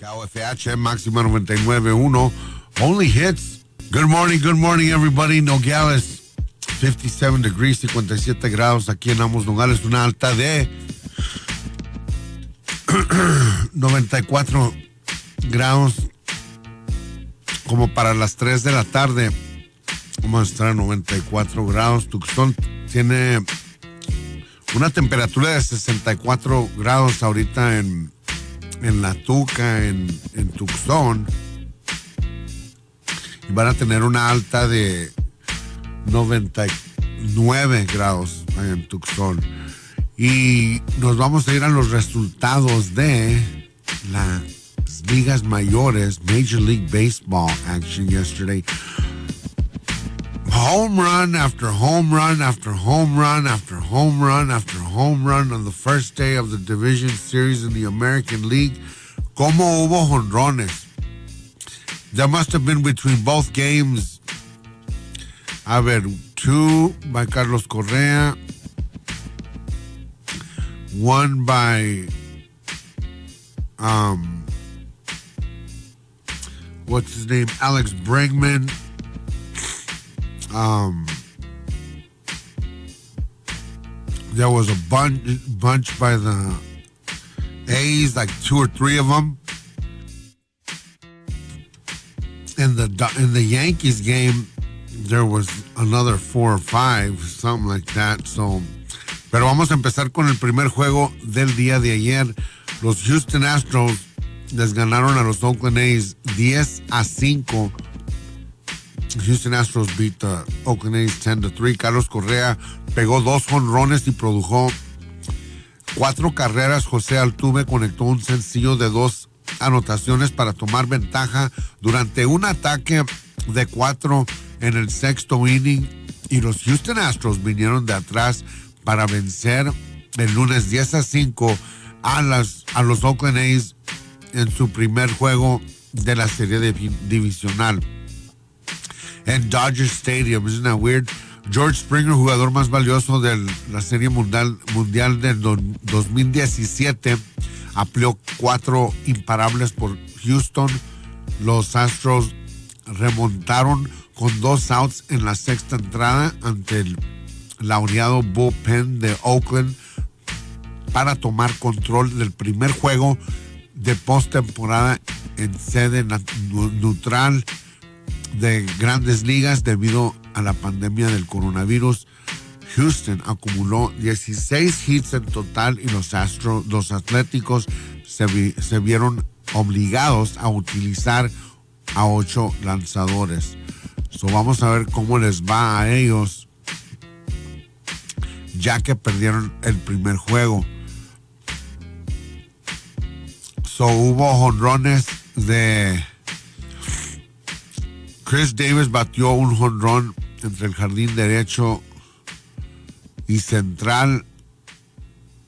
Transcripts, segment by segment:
KFH, Maxima 99.1, only hits. Good morning, everybody. Nogales, 57 degrees, 57 grados aquí en Amos Nogales, una alta de 94 grados, como para las 3 de la tarde. Vamos a estar a 94 grados. Tucson tiene una temperatura de 64 grados ahorita en La Tuca, en Tucson. Y van a tener una alta de 99 grados en Tucson. Y nos vamos a ir a los resultados de las ligas mayores, Major League Baseball action yesterday. Home run after home run after home run after home run after home run on the first day of the division series in the American League. ¿Cómo hubo jonrones? There must have been between both games. A ver, 2 by Carlos Correa, 1 by what's his name? Alex Bregman. There was a bunch by the A's, like 2 or 3 of them. In the Yankees game, there was another 4 or 5, something like that. So, pero vamos a empezar con el primer juego del día de ayer. Los Houston Astros les ganaron a los Oakland A's 10-5. Houston Astros beat the Oakland A's 10-3. Carlos Correa pegó 2 jonrones y produjo 4 carreras. José Altuve conectó un sencillo de 2 anotaciones para tomar ventaja durante un ataque de 4 en el sexto inning. Y los Houston Astros vinieron de atrás para vencer el lunes 10-5 a los Oakland A's en su primer juego de la serie divisional en Dodger Stadium. Isn't that weird? George Springer, jugador más valioso de la Serie Mundial del 2017, amplió 4 imparables por Houston. Los Astros remontaron con 2 outs en la sexta entrada ante el laureado bullpen de Oakland para tomar control del primer juego de postemporada en sede neutral de Grandes Ligas debido a la pandemia del coronavirus. Houston acumuló 16 hits en total y los Atléticos se vieron obligados a utilizar a 8 lanzadores. So vamos a ver cómo les va a ellos, ya que perdieron el primer juego. So hubo jonrones de Chris Davis, batió un jonrón entre el jardín derecho y central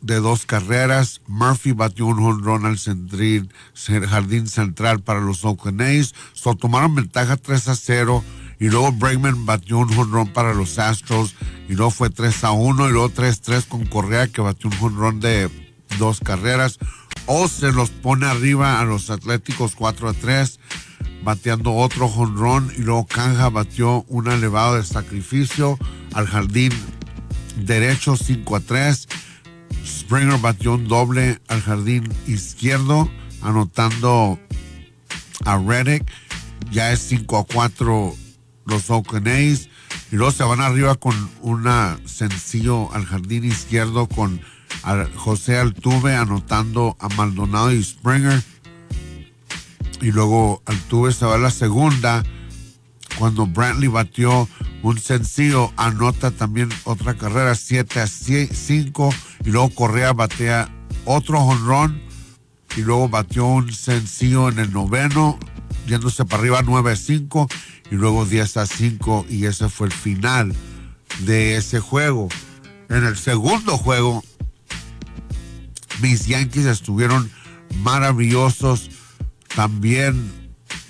de 2 carreras. Murphy batió un jonrón al jardín central para los Oakland A's. So tomaron ventaja 3-0 y luego Bregman batió un jonrón para los Astros y luego fue 3-1 y luego 3-3 con Correa, que batió un jonrón de 2 carreras. O se los pone arriba a los Atléticos 4-3, bateando otro jonrón, y luego Canja batió un elevado de sacrificio al jardín derecho 5-3. Springer batió un doble al jardín izquierdo, anotando a Reddick. Ya es 5-4 los Oakland A's, y luego se van arriba con una sencillo al jardín izquierdo con a José Altuve anotando a Maldonado y Springer. Y luego Altuve se va a la segunda cuando Brantley batió un sencillo, anota también otra carrera 7-5, y luego Correa batea otro jonrón y luego batió un sencillo en el noveno, yéndose para arriba 9-5 y luego 10-5, y ese fue el final de ese juego. En el segundo juego, mis Yankees estuvieron maravillosos, también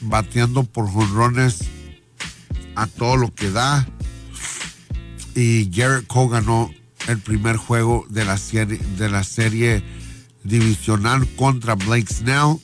bateando por jonrones a todo lo que da, y Garrett Cole ganó el primer juego de la serie divisional contra Blake Snell.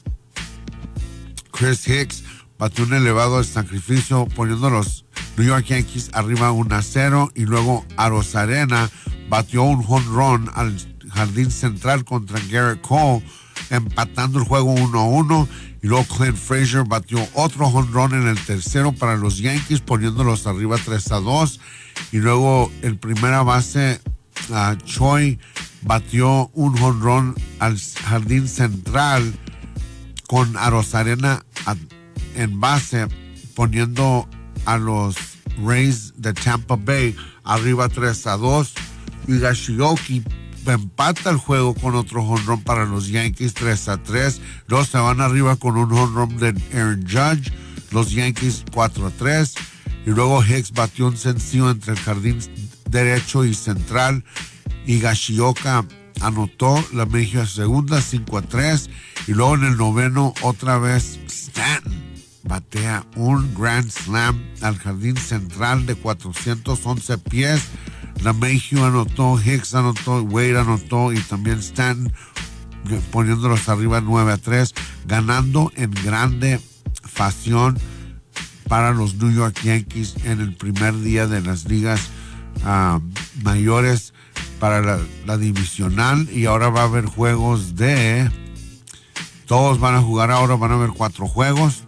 Chris Hicks batió un elevado de sacrificio poniendo a los New York Yankees arriba 1-0 y luego Arozarena batió un jonrón al jardín central contra Garrett Cole, empatando el juego 1-1, y luego Clint Frazier batió otro jonrón en el tercero para los Yankees, poniéndolos arriba 3-2, y luego el primera base Choi batió un jonrón al jardín central con Arozarena en base, poniendo a los Rays de Tampa Bay arriba 3-2, y Gashioki empata el juego con otro jonrón para los Yankees 3-3. Luego se van arriba con un jonrón de Aaron Judge, los Yankees 4-3, y luego Hicks batió un sencillo entre el jardín derecho y central, y Gashioka anotó la México segunda 5-3, y luego en el noveno otra vez Stanton batea un grand slam al jardín central de 411 pies. La México anotó, Hicks anotó, Wade anotó, y también Stanton poniéndolos arriba 9-3, ganando en grande fashion para los New York Yankees en el primer día de las ligas mayores para la divisional. Y ahora va a haber juegos todos van a jugar ahora, van a haber 4 juegos.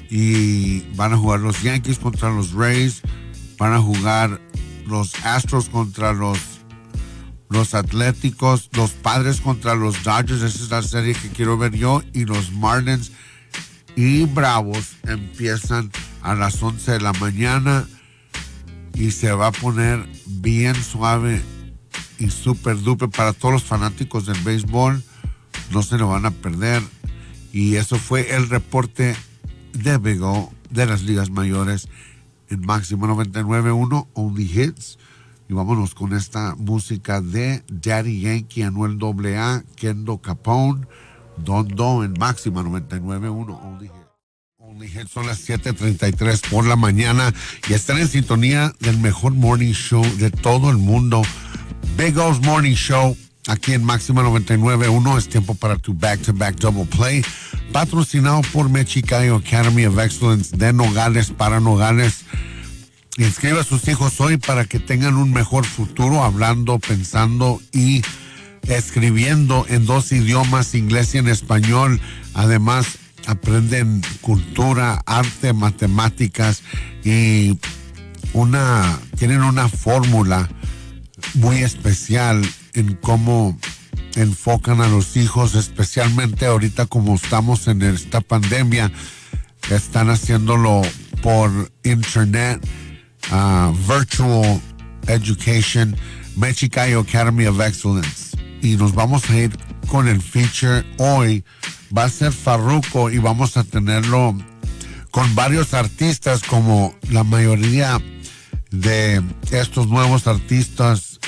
Y van a jugar los Yankees contra los Rays, van a jugar los Astros contra los Atléticos, los Padres contra los Dodgers, esa es la serie que quiero ver yo, y los Marlins y Bravos empiezan a las 11 de la mañana y se va a poner bien suave y súper duper para todos los fanáticos del béisbol, no se lo van a perder. Y eso fue el reporte de Big O de las ligas mayores en Máxima 99.1 Only Hits. Y vámonos con esta música de Daddy Yankee, Anuel AA, Kendo Capone, Don en Máxima 99.1 Only Hits. Only Hits, son las 7:33 por la mañana y están en sintonía del mejor morning show de todo el mundo, Big O's Morning Show, aquí en Máxima 99.1. Es tiempo para tu back-to-back double play, patrocinado por Mexicayo Academy of Excellence de Nogales para Nogales. Inscriba a sus hijos hoy para que tengan un mejor futuro, hablando, pensando y escribiendo en 2 idiomas, inglés y en español. Además, aprenden cultura, arte, matemáticas y tienen una fórmula muy especial en cómo enfocan a los hijos, especialmente ahorita como estamos en esta pandemia. Están haciéndolo por internet, virtual education, Mexicayo Academy of Excellence. Y nos vamos a ir con el feature hoy. Va a ser Farruko y vamos a tenerlo con varios artistas, como la mayoría de estos nuevos artistas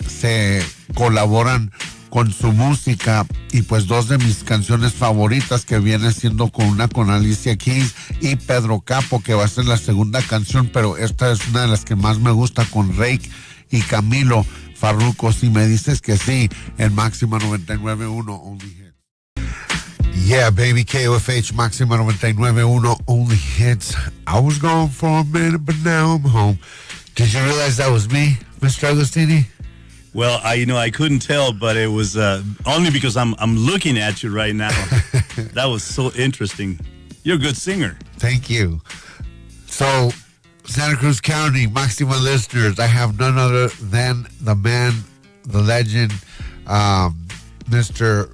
se colaboran con su música, y pues 2 de mis canciones favoritas que viene siendo con Alicia Keys y Pedro Capo, que va a ser la segunda canción, pero esta es una de las que más me gusta, con Rake y Camilo. Farruko, si me dices que sí, en Máxima 99.1 Only Hits. Yeah, baby, KOFH Máxima 99.1 Only Hits. I was gone for a minute, but now I'm home. Did you realize that was me, Mr. Agusttini? Well, I couldn't tell, but it was only because I'm looking at you right now. That was so interesting. You're a good singer. Thank you. So, Santa Cruz County, Maxima listeners, I have none other than the man, the legend, Mr.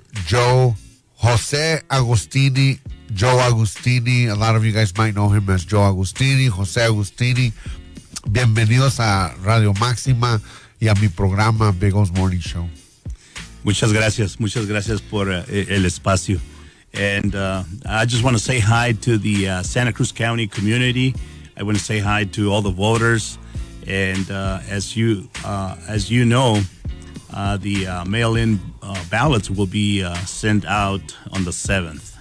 Jose Agusttini. Joe Agusttini. A lot of you guys might know him as Joe Agusttini, Jose Agusttini. Bienvenidos a Radio Máxima y a mi programa Big O's Morning Show. Muchas gracias por el espacio. And I just want to say hi to the Santa Cruz County community. I want to say hi to all the voters. And as you know, the mail-in ballots will be sent out on the 7th.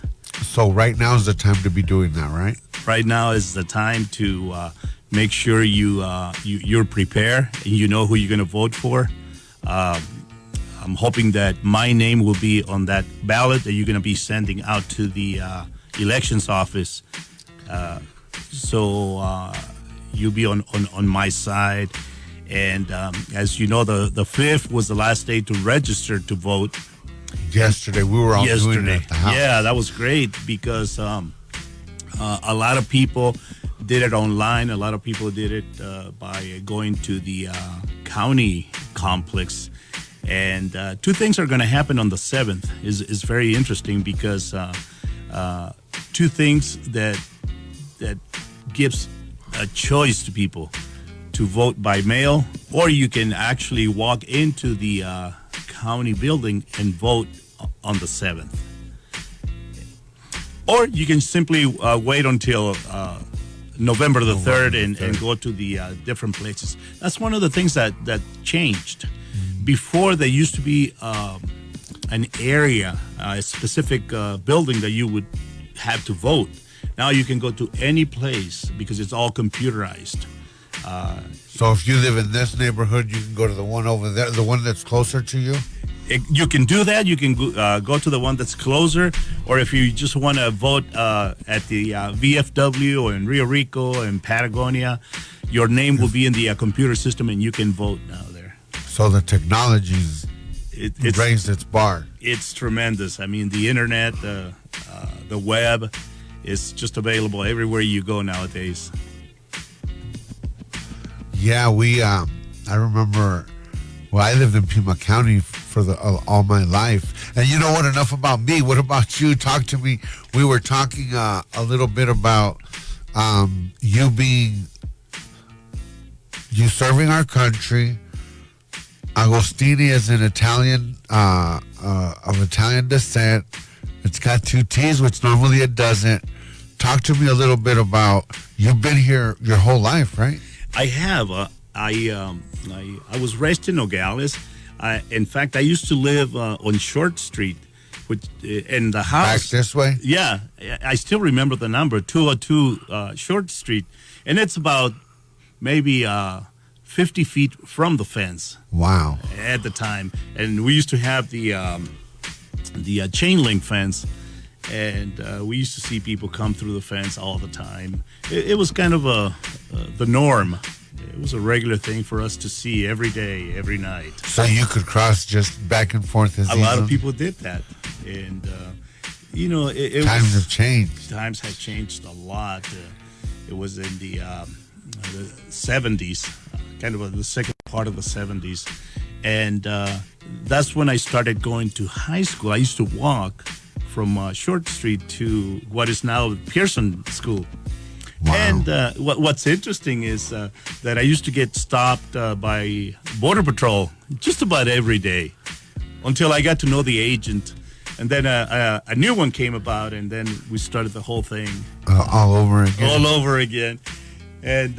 So right now is the time to be doing that, right? Right now is the time to make sure you're prepared and you know who you're going to vote for. I'm hoping that my name will be on that ballot that you're going to be sending out to the elections office. So you'll be on my side. And as you know, the 5th was the last day to register to vote. Yesterday, we were all doing it at the house. Yeah, that was great because a lot of people did it online. A lot of people did it by going to the county complex. And 2 things are going to happen on the 7th is very interesting because 2 things that gives a choice to people to vote by mail, or you can actually walk into the county building and vote on the 7th. Or you can simply wait until November the 3rd and go to the different places. That's one of the things that changed. Before, there used to be an area, a specific building that you would have to vote. Now you can go to any place because it's all computerized. So if you live in this neighborhood, you can go to the one over there, the one that's closer to you? You can do that. You can go to the one that's closer, or if you just want to vote at the VFW or in Rio Rico and Patagonia, your name will be in the computer system and you can vote now there. So the technology's raised its bar. It's tremendous. I mean, the internet, the web is just available everywhere you go nowadays. Yeah, I remember, I lived in Pima County for all my life. And you know what, enough about me. What about you? Talk to me. We were talking a little bit about you serving our country. Agusttini is an Italian, of Italian descent. It's got 2 T's, which normally it doesn't. Talk to me a little bit about, you've been here your whole life, right? I have. I was raised in Nogales. In fact, I used to live on Short Street, which in the house. Back this way? Yeah, I still remember the number, 202 Short Street, and it's about maybe 50 feet from the fence. Wow! At the time, and we used to have the chain link fence, and we used to see people come through the fence all the time. It was kind of the norm. It was a regular thing for us to see every day, every night. So you could cross just back and forth as a lot of people did that, and times have changed. Times have changed a lot. It was in the 70s, kind of the second part of the 70s, and that's when I started going to high school. I used to walk from Short Street to what is now Pearson School. Wow. And what's interesting is that I used to get stopped by Border Patrol just about every day until I got to know the agent. And then a new one came about, and then we started the whole thing. All over again. All over again. And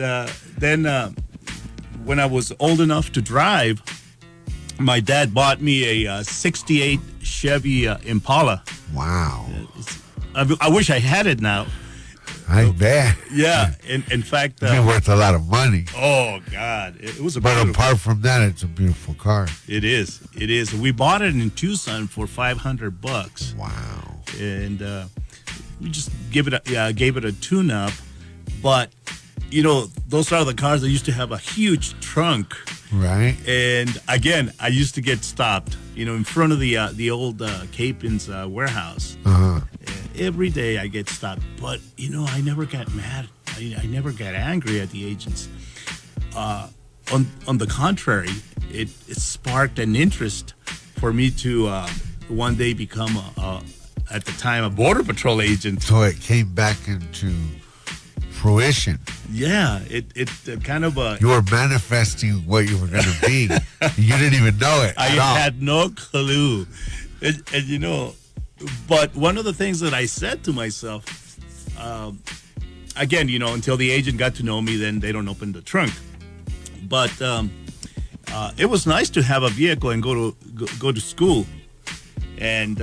then when I was old enough to drive, my dad bought me a 68 Chevy Impala. Wow. I wish I had it now. I bet. Yeah. In fact, it'd be worth a lot of money. Oh God, it was a. But apart from that, it's a beautiful car. It is. It is. We bought it in Tucson for $500. Wow. And we just gave it a tune-up, but those are the cars that used to have a huge trunk. Right. And again, I used to get stopped, in front of the old Capin's warehouse. Uh-huh. Every day I get stopped, but I never got mad. I never got angry at the agents. On the contrary, it sparked an interest for me to one day become at the time a Border Patrol agent. So it came back into fruition. Yeah, it kind of you were manifesting what you were going to be. You didn't even know it. I had no clue, and but one of the things that I said to myself, again, until the agent got to know me, then they don't open the trunk. But it was nice to have a vehicle and go to school, and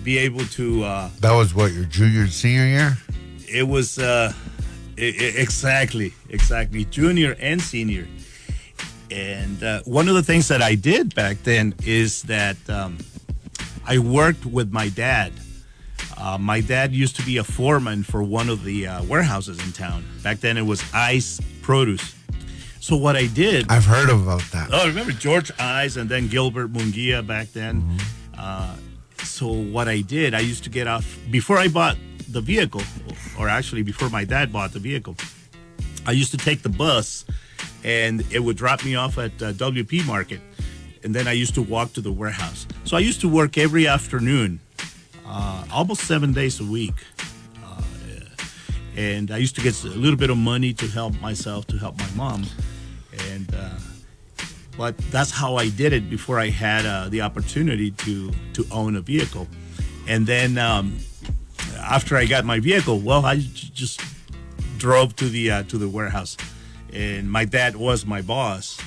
be able to. That was what, your junior and senior year? It was exactly junior and senior, And one of the things that I did back then is that I worked with my dad. My dad used to be a foreman for one of the warehouses in town. Back then it was Ice Produce. So what I did... I've heard about that. Oh, remember George Ice and then Gilbert Munguia back then? So what I did, I used to get off... Before I bought the vehicle, or actually before my dad bought the vehicle, I used to take the bus and it would drop me off at WP Market. And then I used to walk to the warehouse. So I used to work every afternoon, almost 7 days a week. And I used to get a little bit of money to help myself, to help my mom. And but that's how I did it before I had the opportunity to own a vehicle. And then after I got my vehicle, well, I just drove to the warehouse. And my dad was my boss.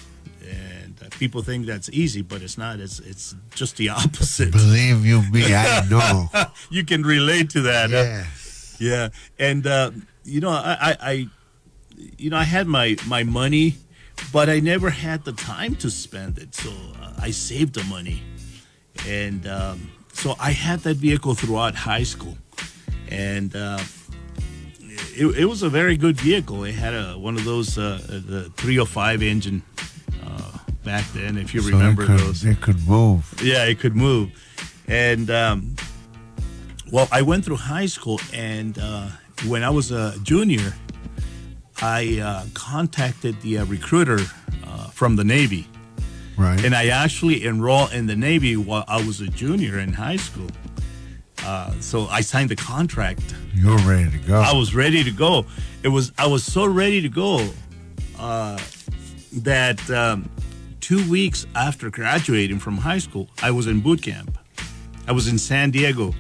And people think that's easy, but it's not. It's just the opposite. Believe you me, I know. You can relate to that. Yes. Yeah. And I had my money, but I never had the time to spend it. So I saved the money. And so I had that vehicle throughout high school. And it was a very good vehicle. It had one of those, the 305 engine back then, if you remember those. It could move. Yeah, it could move. And, well, I went through high school, and when I was a junior, I contacted the recruiter from the Navy. Right. And I actually enrolled in the Navy while I was a junior in high school. So I signed the contract. You were ready to go. I was ready to go. I was so ready to go that 2 weeks after graduating from high school, I was in boot camp. I was in San Diego,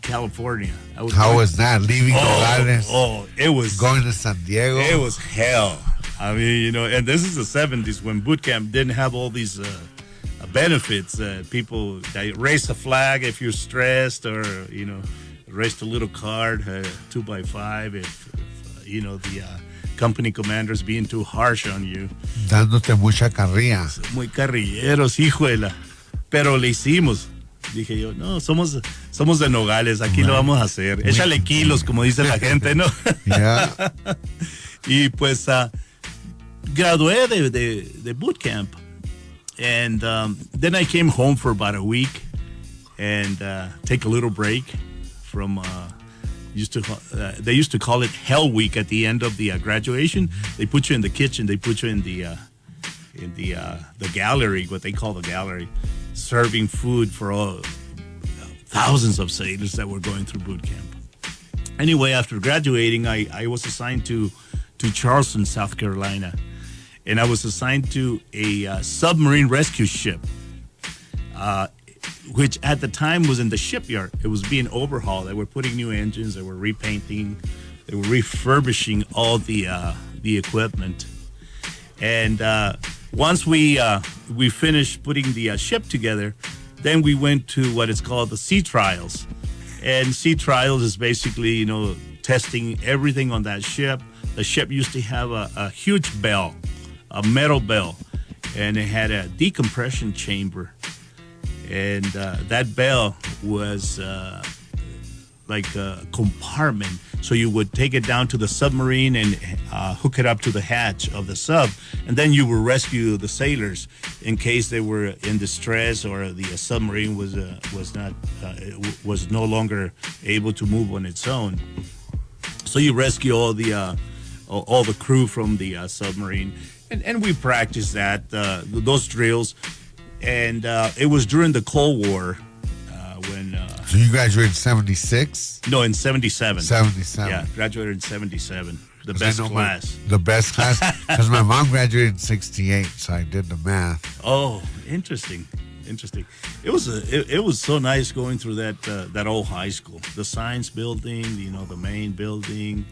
California. How was that? Leaving Nogales? It was going to San Diego. It was hell. I mean, and this is the 70s when boot camp didn't have all these benefits. People they raise a flag if you're stressed, or raise a little card, 2x5 if the company commander's being too harsh on you. Dándote mucha carrilla. Muy carrilleros, hijuela. Pero le hicimos. Dije yo, no, somos de Nogales, aquí lo vamos a hacer. Échale kilos, como dice la gente, ¿no? Yeah. Y pues gradué de boot camp. And then I came home for about a week and take a little break from they used to call it Hell Week at the end of the graduation. They put you in the kitchen. They put you in the gallery, what they call the gallery, serving food for thousands of sailors that were going through boot camp. Anyway, after graduating, I was assigned to Charleston, South Carolina, and I was assigned to a submarine rescue ship, which at the time was in the shipyard. It was being overhauled. They were putting new engines. They were repainting. They were refurbishing all the equipment. And once we finished putting the ship together, then we went to what is called the sea trials. And sea trials is basically, testing everything on that ship. The ship used to have a huge bell, a metal bell, and it had a decompression chamber. And that bell was like a compartment. So you would take it down to the submarine and hook it up to the hatch of the sub. And then you would rescue the sailors in case they were in distress or the submarine was no longer able to move on its own. So you rescue all the crew from the submarine. And we practiced those drills. And it was during the Cold War when... So you graduated in 76? No, in 77. 77. Yeah, graduated in 77. The best class. The best class? Because my mom graduated in 68, so I did the math. Oh, interesting. It was so nice going through that old high school. The science building, the main building,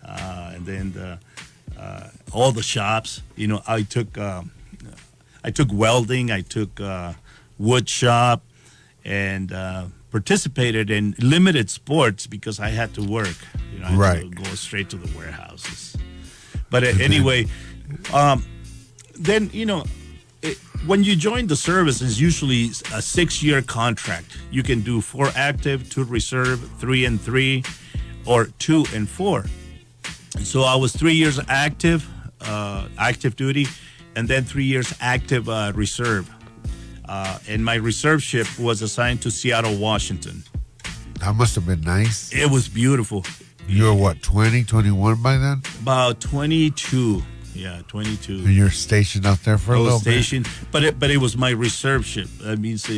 and then all the shops. I took welding, I took wood shop, and participated in limited sports because I had to work. I had to go straight to the warehouses. But anyway, then, when you join the service, it's usually a 6-year contract. You can do 4 active, 2 reserve, 3 and 3, or 2 and 4. And so I was 3 years active duty, and then 3 years active reserve. And my reserve ship was assigned to Seattle, Washington. That must have been nice. It was beautiful. You were what, 20, 21 by then? About 22. Yeah, 22. And you're stationed out there for a little bit? But it was my reserve ship. That means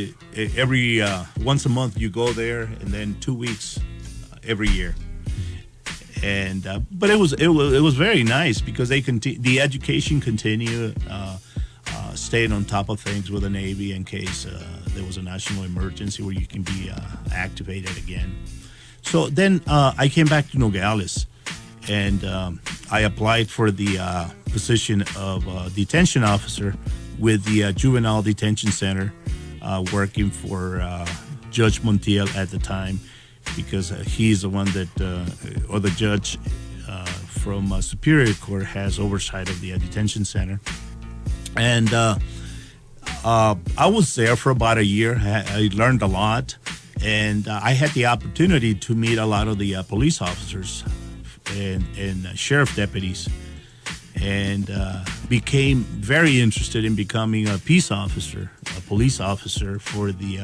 every once a month you go there, and then 2 weeks every year. And but it was very nice because the education continued, staying on top of things with the Navy in case there was a national emergency where you can be activated again. So then I came back to Nogales, and I applied for the position of detention officer with the Juvenile Detention Center, working for Judge Montiel at the time, because he's the one that, or the judge from Superior Court has oversight of the detention center. And I was there for about a year. I learned a lot, and I had the opportunity to meet a lot of the police officers and sheriff deputies, and became very interested in becoming a peace officer, a police officer for the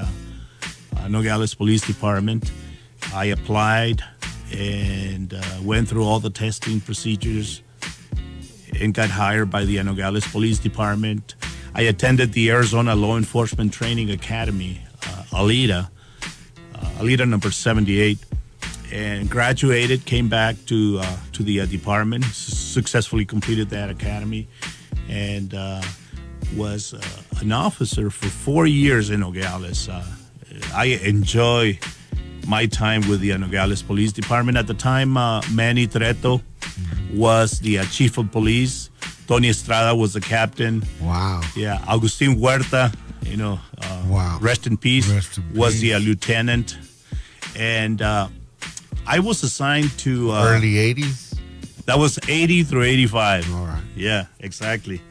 Nogales Police Department. I applied and went through all the testing procedures and got hired by the Nogales Police Department. I attended the Arizona Law Enforcement Training Academy, ALITA number 78, and graduated, came back to the department, successfully completed that academy, and was an officer for 4 years in Nogales. I enjoy my time with the Nogales Police Department. At the time, Manny Treto was the chief of police. Tony Estrada was the captain. Wow. Yeah, Agustin Huerta, wow. Rest in peace, was peace. the lieutenant. And I was assigned to... early 80s? That was 80 through 85. All right. Yeah, exactly.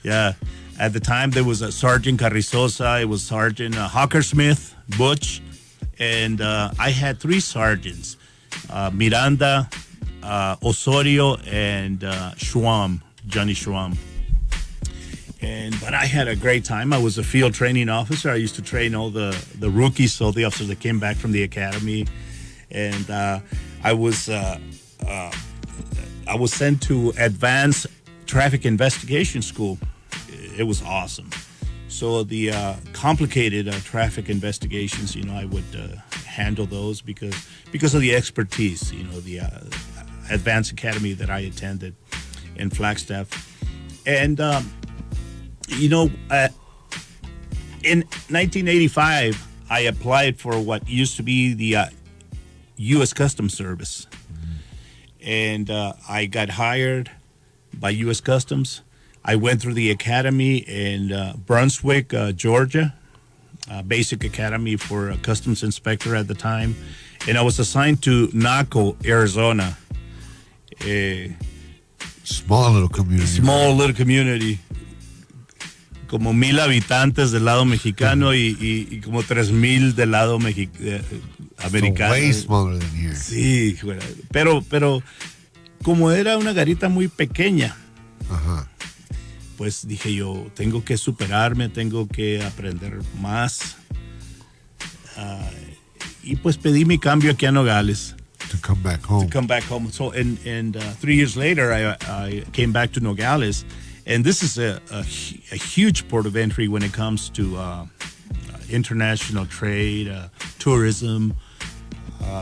Yeah. At the time, there was a Sergeant Carrizosa. It was Sergeant Hawkersmith, Butch. And I had 3 sergeants, Miranda, Osorio, and Schwam, Johnny Schwam. But I had a great time. I was a field training officer. I used to train all the rookies, all the officers that came back from the academy. And I was sent to advanced traffic investigation school. It was awesome. So the complicated traffic investigations, I would handle those because of the expertise, the advanced academy that I attended in Flagstaff. And, in 1985, I applied for what used to be the U.S. Customs Service. And I got hired by U.S. Customs. I went through the academy in Brunswick, Georgia, basic academy for a customs inspector at the time. And I was assigned to Naco, Arizona. Small little community. Como 1,000 habitantes del lado mexicano y como 3,000 del lado americano. So way smaller than here. Sí, pero como era una garita muy pequeña, pues dije yo, tengo que superarme, tengo que aprender más. Y pues pedí mi cambio aquí a Nogales. To come back home. So, and 3 years later, I came back to Nogales. And this is a huge port of entry when it comes to international trade, tourism,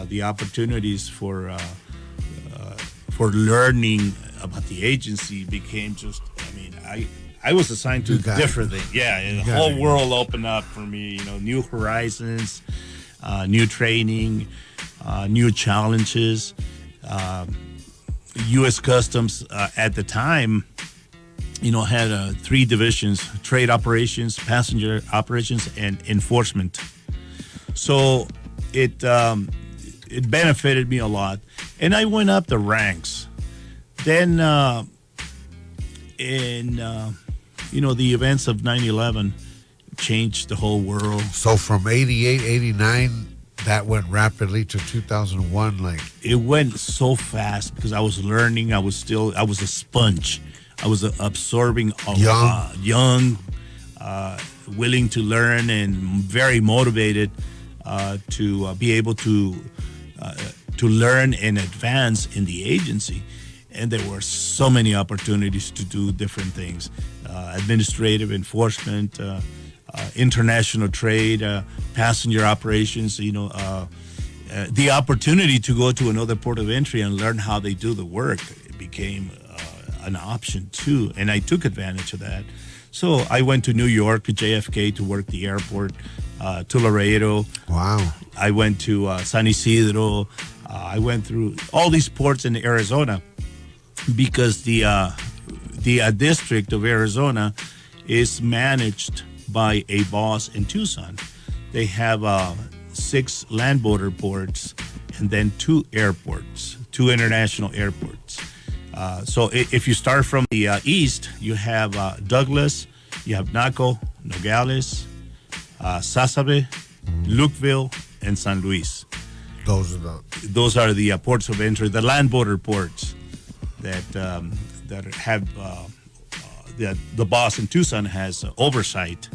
the opportunities for learning about the agency became just, I was assigned to different things. Yeah, the whole world opened up for me, new horizons, new training, new challenges. U.S. Customs at the time, had 3 divisions: trade operations, passenger operations, and enforcement. So it benefited me a lot, and I went up the ranks. Then in the events of 9/11 changed the whole world. So from 88, 89, that went rapidly to 2001. Like, It went so fast because I was learning. I was a sponge. I was absorbing a lot. Young, willing to learn, and very motivated to be able to learn and advance in the agency. And there were so many opportunities to do different things: administrative enforcement, international trade, passenger operations. The opportunity to go to another port of entry and learn how they do the work became an option too, and I took advantage of that. So I went to New York, to JFK, to work the airport, to Laredo. wow. I went to San Isidro. I went through all these ports in Arizona because the district of Arizona is managed by a boss in Tucson. They have 6 land border ports and then 2 airports, 2 international airports. So if you start from the east, you have Douglas, you have Naco, Nogales, Sasabe, Lukeville, and San Luis. Those are the ports of entry, the land border ports that have the boss in Tucson has oversight.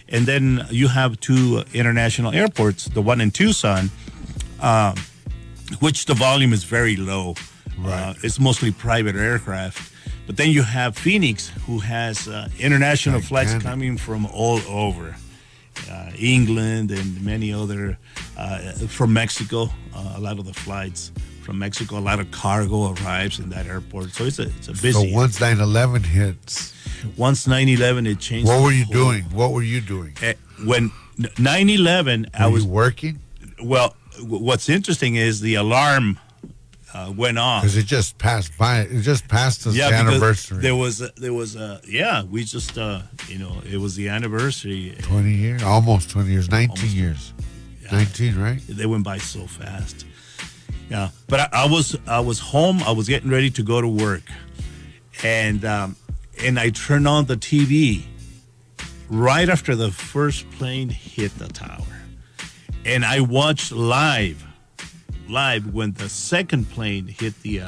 And then you have 2 international airports, the one in Tucson, which the volume is very low. Right. It's mostly private aircraft. But then you have Phoenix, who has international flights coming from all over. England and many other, from Mexico, a lot of the flights from Mexico, a lot of cargo arrives in that airport. So it's a busy. So once 9/11 hits, once 9/11, it changed. What were you doing? What were you doing? When 9/11, I was working. Well, what's interesting is the alarm went off because it just passed by. It just passed us the anniversary. There was we just it was the anniversary. 20 years, almost 20 years, 19 years, 19, right? They went by so fast. Yeah, but I was home. I was getting ready to go to work, and I turned on the TV right after the first plane hit the tower, and I watched live when the second plane hit the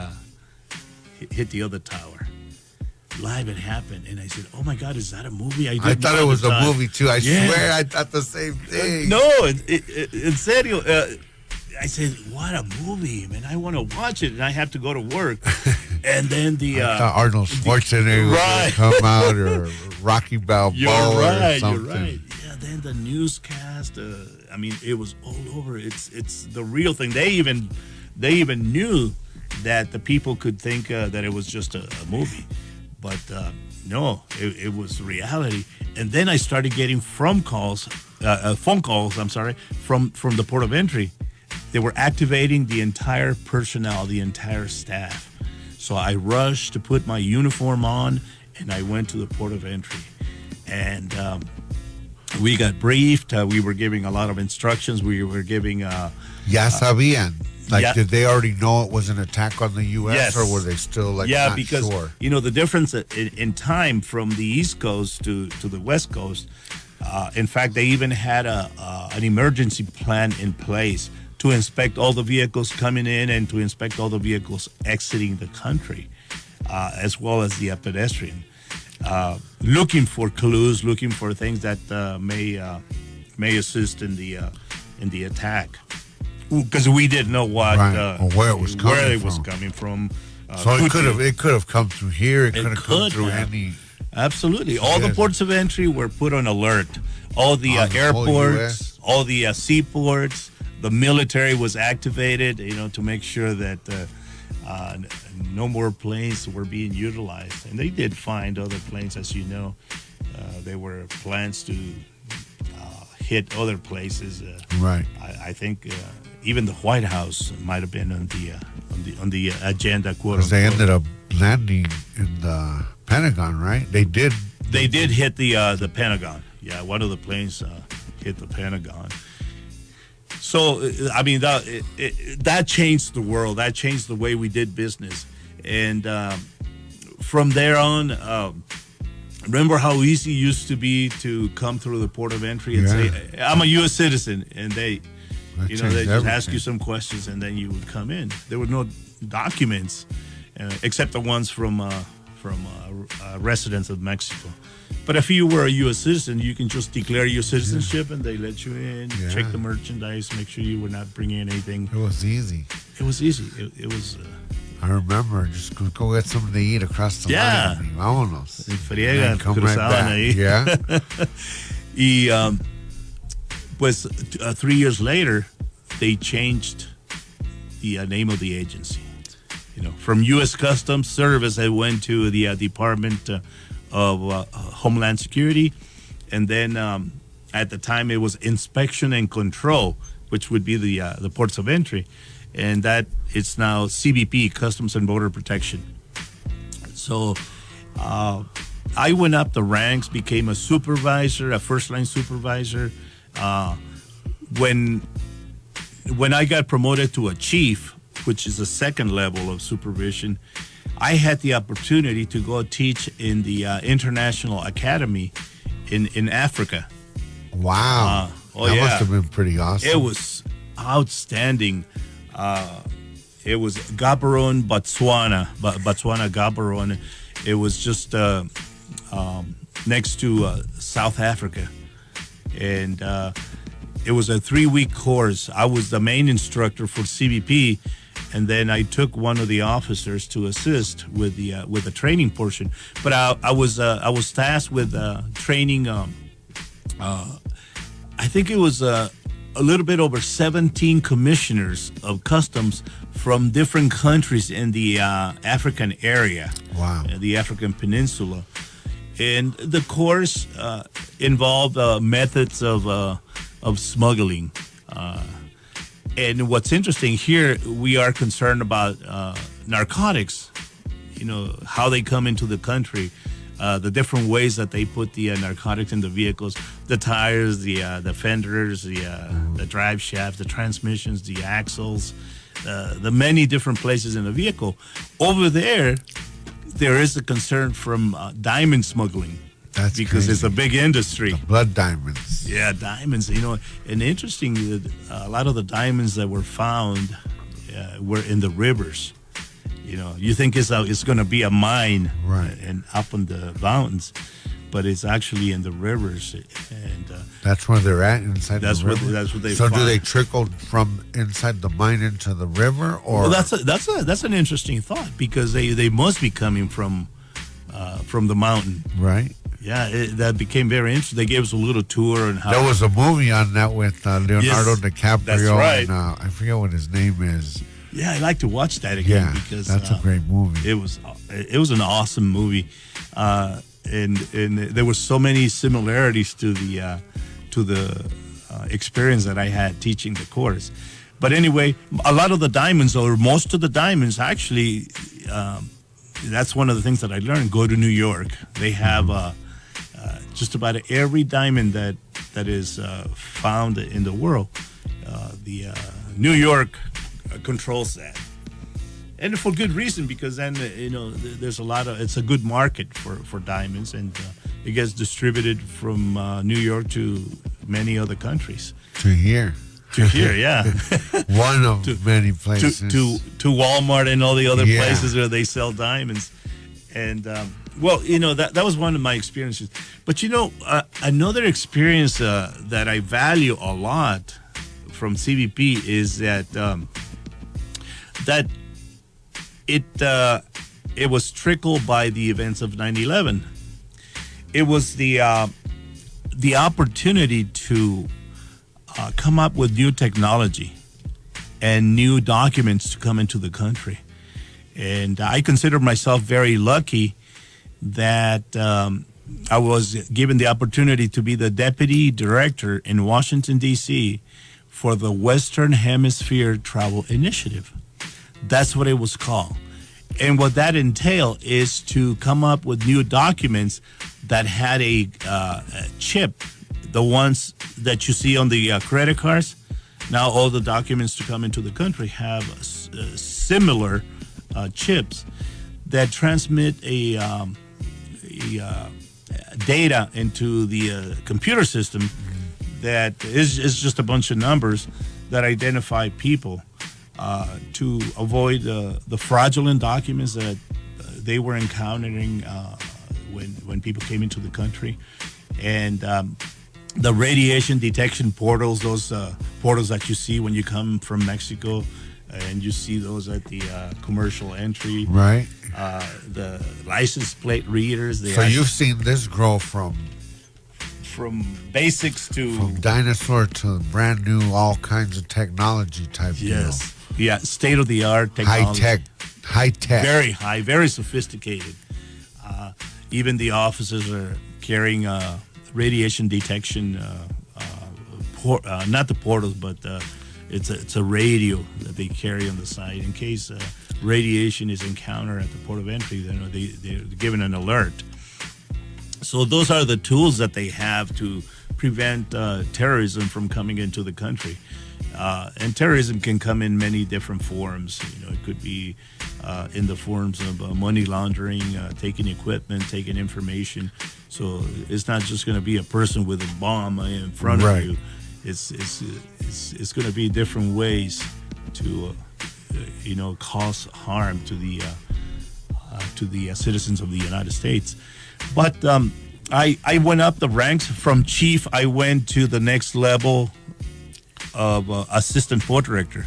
other tower. Live it happened, and I said, "Oh my God, is that a movie?" I thought it was a movie too. I swear, I thought the same thing. No, in serio. I said, "What a movie, man! I want to watch it, and I have to go to work." And then I thought Arnold Schwarzenegger would come out, or Rocky Balboa, or something. You're right. Yeah. Then the newscast. It was all over. It's the real thing. They even knew that the people could think that it was just a movie, but no, it was reality. And then I started getting phone calls. I'm sorry, from the port of entry. They were activating the entire personnel, the entire staff. So I rushed to put my uniform on, and I went to the port of entry. And we got briefed. We were giving a lot of instructions. We were giving... Ya sabían. Did they already know it was an attack on the U.S., yes. or were they still not because, sure? The difference in time from the East Coast to the West Coast, in fact, they even had an emergency plan in place to inspect all the vehicles coming in and to inspect all the vehicles exiting the country, as well as the pedestrian. Looking for clues, looking for things that may assist in the attack, because we didn't know what where it was coming from. So it could have come through here. It could have come through any. Absolutely, all the ports of entry were put on alert. All the airports, all the seaports. The military was activated, to make sure that no more planes were being utilized. And they did find other planes, as you know. There were plans to hit other places. Right. I think even the White House might have been on the agenda. Because they ended up landing in the Pentagon, right? They did. They did hit the Pentagon. Yeah, one of the planes hit the Pentagon. So, that changed the world. That changed the way we did business. And from there on, remember how easy it used to be to come through the port of entry and say, "I'm a U.S. citizen," and they just ask you some questions, and then you would come in. There were no documents, except the ones from residents of Mexico. But if you were a U.S. citizen, you can just declare your citizenship, and they let you in, check the merchandise, make sure you were not bringing anything. It was easy. It was easy. It was. I remember just go get something to eat across the line. Vámonos. Friega, cruzaban ahí. Yeah. Y pues 3 years later, they changed the name of the agency. From U.S. Customs Service, I went to the Department of Homeland Security, and then at the time it was Inspection and Control, which would be the ports of entry, and that it's now CBP, Customs and Border Protection. So I went up the ranks, became a supervisor, a first-line supervisor. When I got promoted to a chief, which is the second level of supervision, I had the opportunity to go teach in the International Academy in Africa. Wow. That must have been pretty awesome. It was outstanding. It was Gaborone, Botswana, Gaborone. It was just next to South Africa. And it was a 3-week course. I was the main instructor for CBP, and then I took one of the officers to assist with the training portion. But I was tasked with training. I think it was a little bit over 17 commissioners of customs from different countries in the African area. Wow. The African Peninsula. And the course involved methods of smuggling. And what's interesting here, we are concerned about narcotics, how they come into the country, the different ways that they put the narcotics in the vehicles, the tires, the fenders, the drive shafts, the transmissions, the axles, the many different places in the vehicle. Over there is a concern from diamond smuggling. That's because crazy. It's a big industry. The blood diamonds. Yeah, diamonds. And interesting, a lot of the diamonds that were found were in the rivers. You think it's going to be a mine, right, and up in the mountains, but it's actually in the rivers. And that's where they're at, inside the river. That's what they. So find. do they trickle from inside the mine into the river, or? Well, that's an interesting thought, because they must be coming from the mountain, right? Yeah, that became very interesting. They gave us a little tour on how. There was a movie on that with Leonardo DiCaprio. That's right. And, I forget what his name is. Yeah, I like to watch that again, because that's a great movie. It was an awesome movie, and there were so many similarities to the experience that I had teaching the course. But anyway, a lot of the diamonds, or most of the diamonds, actually, that's one of the things that I learned. Go to New York. They have just about every diamond that is found in the world. The New York controls that, and for good reason, because then there's it's a good market for diamonds, and it gets distributed from New York to many other countries. To here, yeah. One of many places. To Walmart and all the other places where they sell diamonds. And that was one of my experiences. But another experience that I value a lot from CBP is that it was trickled by the events of 9/11. It was the opportunity to come up with new technology and new documents to come into the country. And I consider myself very lucky that I was given the opportunity to be the deputy director in Washington, D.C. for the Western Hemisphere Travel Initiative. That's what it was called. And what that entailed is to come up with new documents that had a chip, the ones that you see on the credit cards. Now all the documents to come into the country have similar data into the computer system that is just a bunch of numbers that identify people to avoid the fraudulent documents that they were encountering when people came into the country. And the radiation detection portals, those portals that you see when you come from Mexico, and you see those at the commercial entry. Right. The license plate readers. So you've seen this grow from basics to... From dinosaur to brand new, all kinds of technology type Yes. deal. Yeah, state-of-the-art technology. High tech. Very high, very sophisticated. Even the officers are carrying radiation detection, not the portals, but it's a radio that they carry on the side in case radiation is encountered at the port of entry. They're given an alert. So those are the tools that they have to prevent terrorism from coming into the country. And terrorism can come in many different forms. It could be in the forms of money laundering, taking equipment, taking information. So it's not just going to be a person with a bomb in front of you. It's going to be different ways to cause harm to the citizens of the United States. But I went up the ranks from chief. I went to the next level of assistant port director,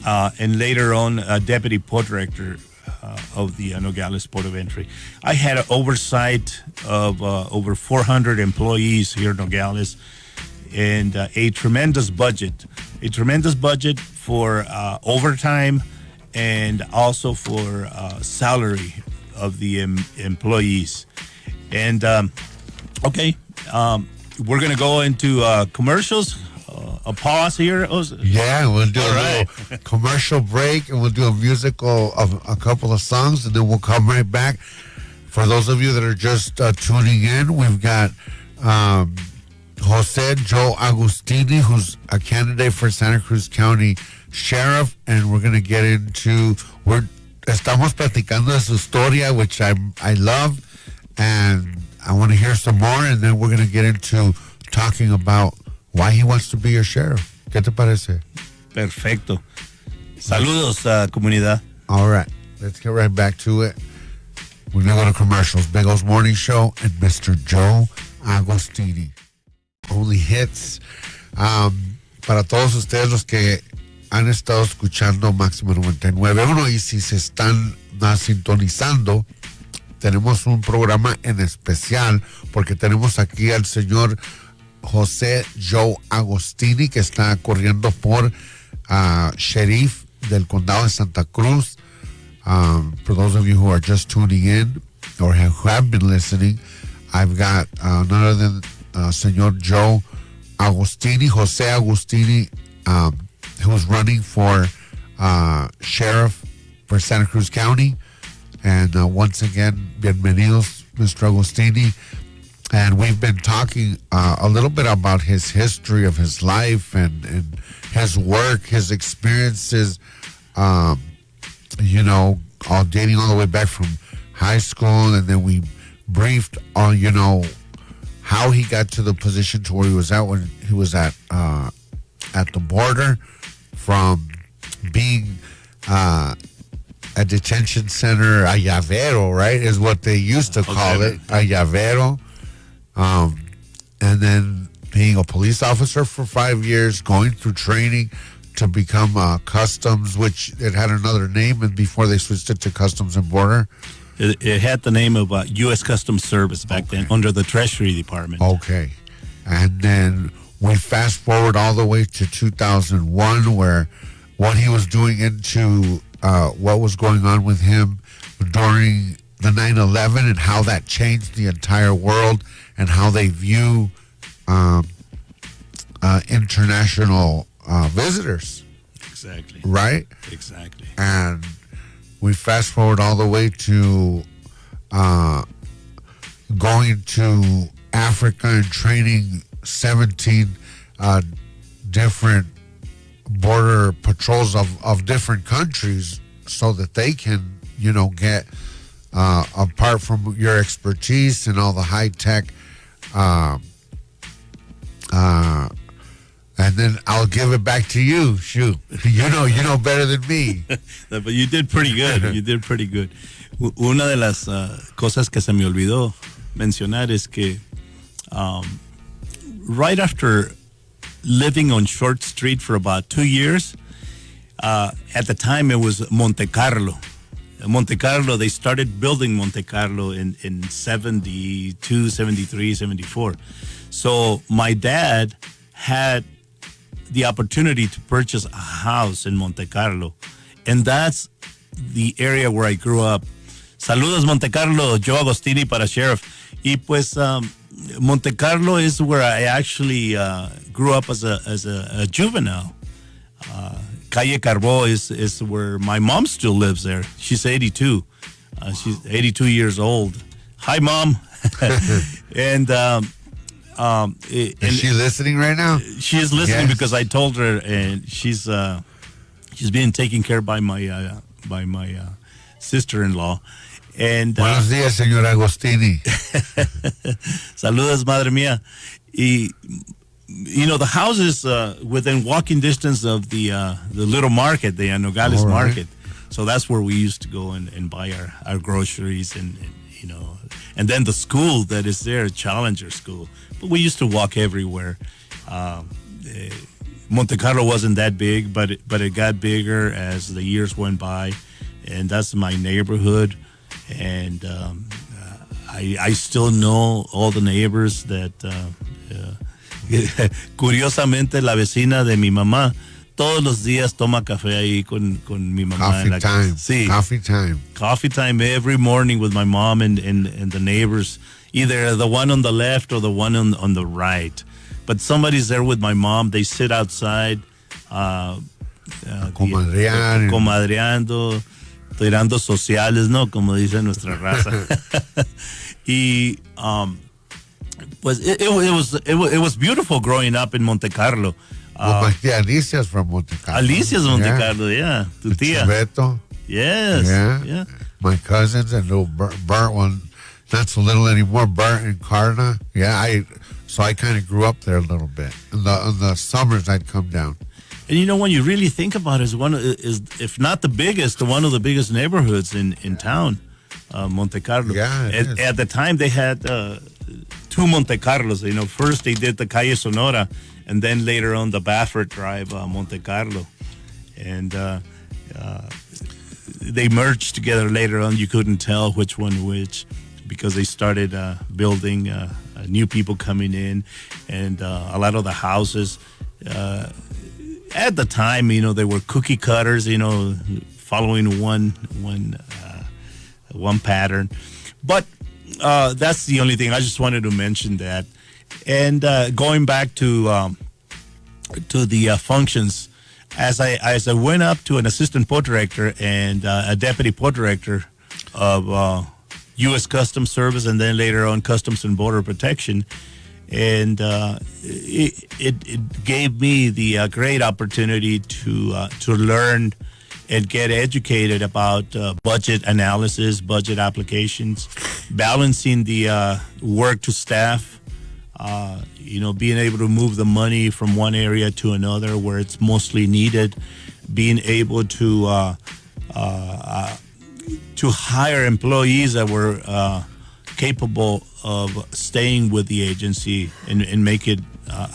and later on deputy port director of the Nogales Port of Entry. I had an oversight of over 400 employees here in Nogales, and a tremendous budget for overtime and also for salary of the employees. And we're going to go into commercials. A pause here. Yeah, we'll do a little commercial break, and we'll do a musical of a couple of songs, and then we'll come right back. For those of you that are just tuning in, we've got Jose Joe Agusttini, who's a candidate for Santa Cruz County Sheriff, and we're going to get into, estamos platicando de su historia, which I love, and I want to hear some more, and then we're going to get into talking about why he wants to be your sheriff. ¿Qué te parece? Perfecto. Saludos, comunidad. All right, let's get right back to it. We're going to go to commercials. Big O's Morning Show and Mr. Joe Agusttini. Only hits. Para todos ustedes los que han estado escuchando Máxima 99.1 y si se están sintonizando, tenemos un programa en especial porque tenemos aquí al señor Jose Joe Agusttini, que está corriendo por sheriff del condado de Santa Cruz. For those of you who are just tuning in or have been listening, I've got none other than Señor Joe Agusttini, Jose Agusttini, who's running for sheriff for Santa Cruz County. And once again, bienvenidos, Mr. Agusttini. And we've been talking a little bit about his history of his life and his work, his experiences, all dating all the way back from high school. And then we briefed on, how he got to the position to where he was at when he was at the border, from being a detention center, a llavero, right, is what they used to call it, a llavero. And then being a police officer for 5 years, going through training to become customs, which it had another name, and before they switched it to Customs and Border. It had the name of U.S. Customs Service back then, under the Treasury Department. Okay. And then we fast forward all the way to 2001, where what he was doing into what was going on with him during the 9/11 and how that changed the entire world and how they view international visitors. Exactly. Right? Exactly. And we fast forward all the way to going to Africa and training 17 different border patrols of different countries so that they can, get apart from your expertise and all the high tech, and then I'll give it back to you. Shoot, you know better than me. But you did pretty good. You did pretty good. Una de las cosas que se me olvidó mencionar es que right after living on Short Street for about 2 years, at the time it was Monte Carlo. Monte Carlo, they started building Monte Carlo in 72, 73, 74. So my dad had the opportunity to purchase a house in Monte Carlo. And that's the area where I grew up. Saludos, Monte Carlo, Joe Agusttini para Sheriff. Y pues Monte Carlo is where I actually grew up as a juvenile. Calle Carbó is where my mom still lives there. She's 82. She's 82 years old. Hi, Mom. And is she listening right now? She is listening, yes, because I told her, and she's being taken care of by my sister-in-law. And buenos días, señor Agusttini. Saludos, madre mía. Y the house is within walking distance of the little market, the Nogales market. So that's where we used to go and buy our groceries and then the school that is there, Challenger School. But we used to walk everywhere. Monte Carlo wasn't that big, but it got bigger as the years went by, and that's my neighborhood. And I still know all the neighbors that. Curiosamente, la vecina de mi mamá todos los días toma café ahí con mi mamá. Coffee time. Sí. Coffee time. Coffee time every morning with my mom and the neighbors, either the one on the left or the one on the right. But somebody's there with my mom. They sit outside, comadreando, tirando sociales, ¿no? Como dice nuestra raza. Y pues it was beautiful growing up in Monte Carlo. Well, my tia Alicia's from Monte Carlo. Alicia's Monte Carlo, yeah. Tu tia. Beto. Yes. Yeah. My cousins and little Bert one, not so little anymore, Bert and Carna. Yeah, so I kind of grew up there a little bit. In the summers, I'd come down. And when you really think about it, is if not the biggest, one of the biggest neighborhoods in town, Monte Carlo. Yeah, at the time, they had two Monte Carlos. First they did the Calle Sonora, and then later on the Baffert Drive, Monte Carlo. And they merged together later on. You couldn't tell which one which, because they started building, new people coming in, and a lot of the houses. At the time, they were cookie cutters, following one pattern. But that's the only thing. I just wanted to mention that. And going back to the functions, as I went up to an assistant port director and a deputy port director of U.S. Customs Service, and then later on Customs and Border Protection, and it gave me the great opportunity to learn and get educated about budget analysis, budget applications, balancing the work to staff, being able to move the money from one area to another where it's mostly needed, being able to hire employees that were capable of staying with the agency and make it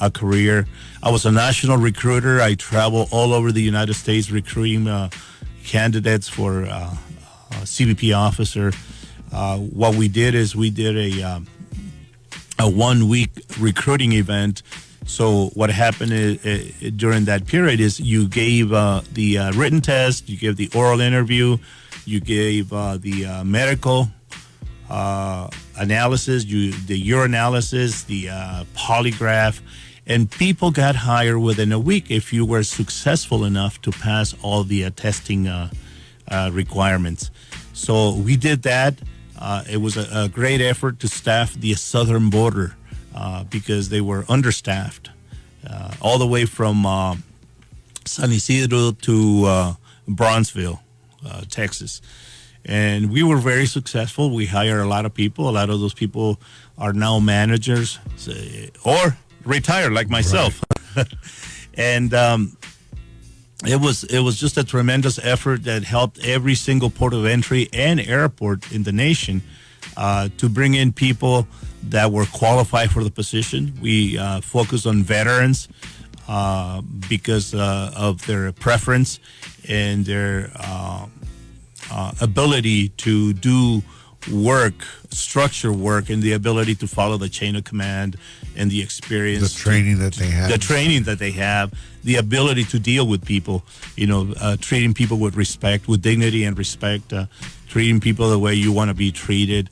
a career. I was a national recruiter. I travel all over the United States recruiting candidates for CBP officer. What we did is we did a 1 week recruiting event. So what happened is, during that period is you gave the written test, you gave the oral interview, you gave the medical analysis, the urinalysis, the polygraph, and people got hired within a week if you were successful enough to pass all the testing requirements. So we did that. It was a great effort to staff the southern border because they were understaffed, all the way from San Isidro to Bronzeville, Texas. And we were very successful. We hired a lot of people. A lot of those people are now managers or retired like myself. Right. And it was just a tremendous effort that helped every single port of entry and airport in the nation to bring in people that were qualified for the position. We focused on veterans because of their preference and their ability to do work, structure work, and the ability to follow the chain of command and the experience. The training that they have. The training that they have, the ability to deal with people, treating people with respect, with dignity and respect, treating people the way you want to be treated,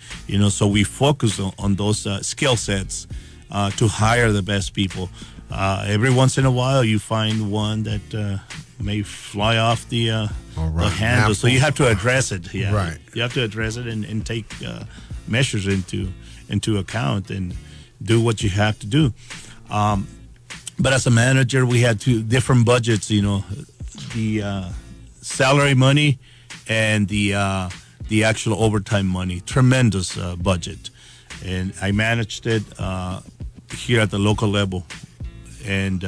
so we focus on those skill sets to hire the best people. Every once in a while, you find one that may fly off the handle, so you have to address it. Yeah, right. You have to address it and take measures into account and do what you have to do. But as a manager, we had two different budgets. The salary money and the actual overtime money. Tremendous budget, and I managed it here at the local level. And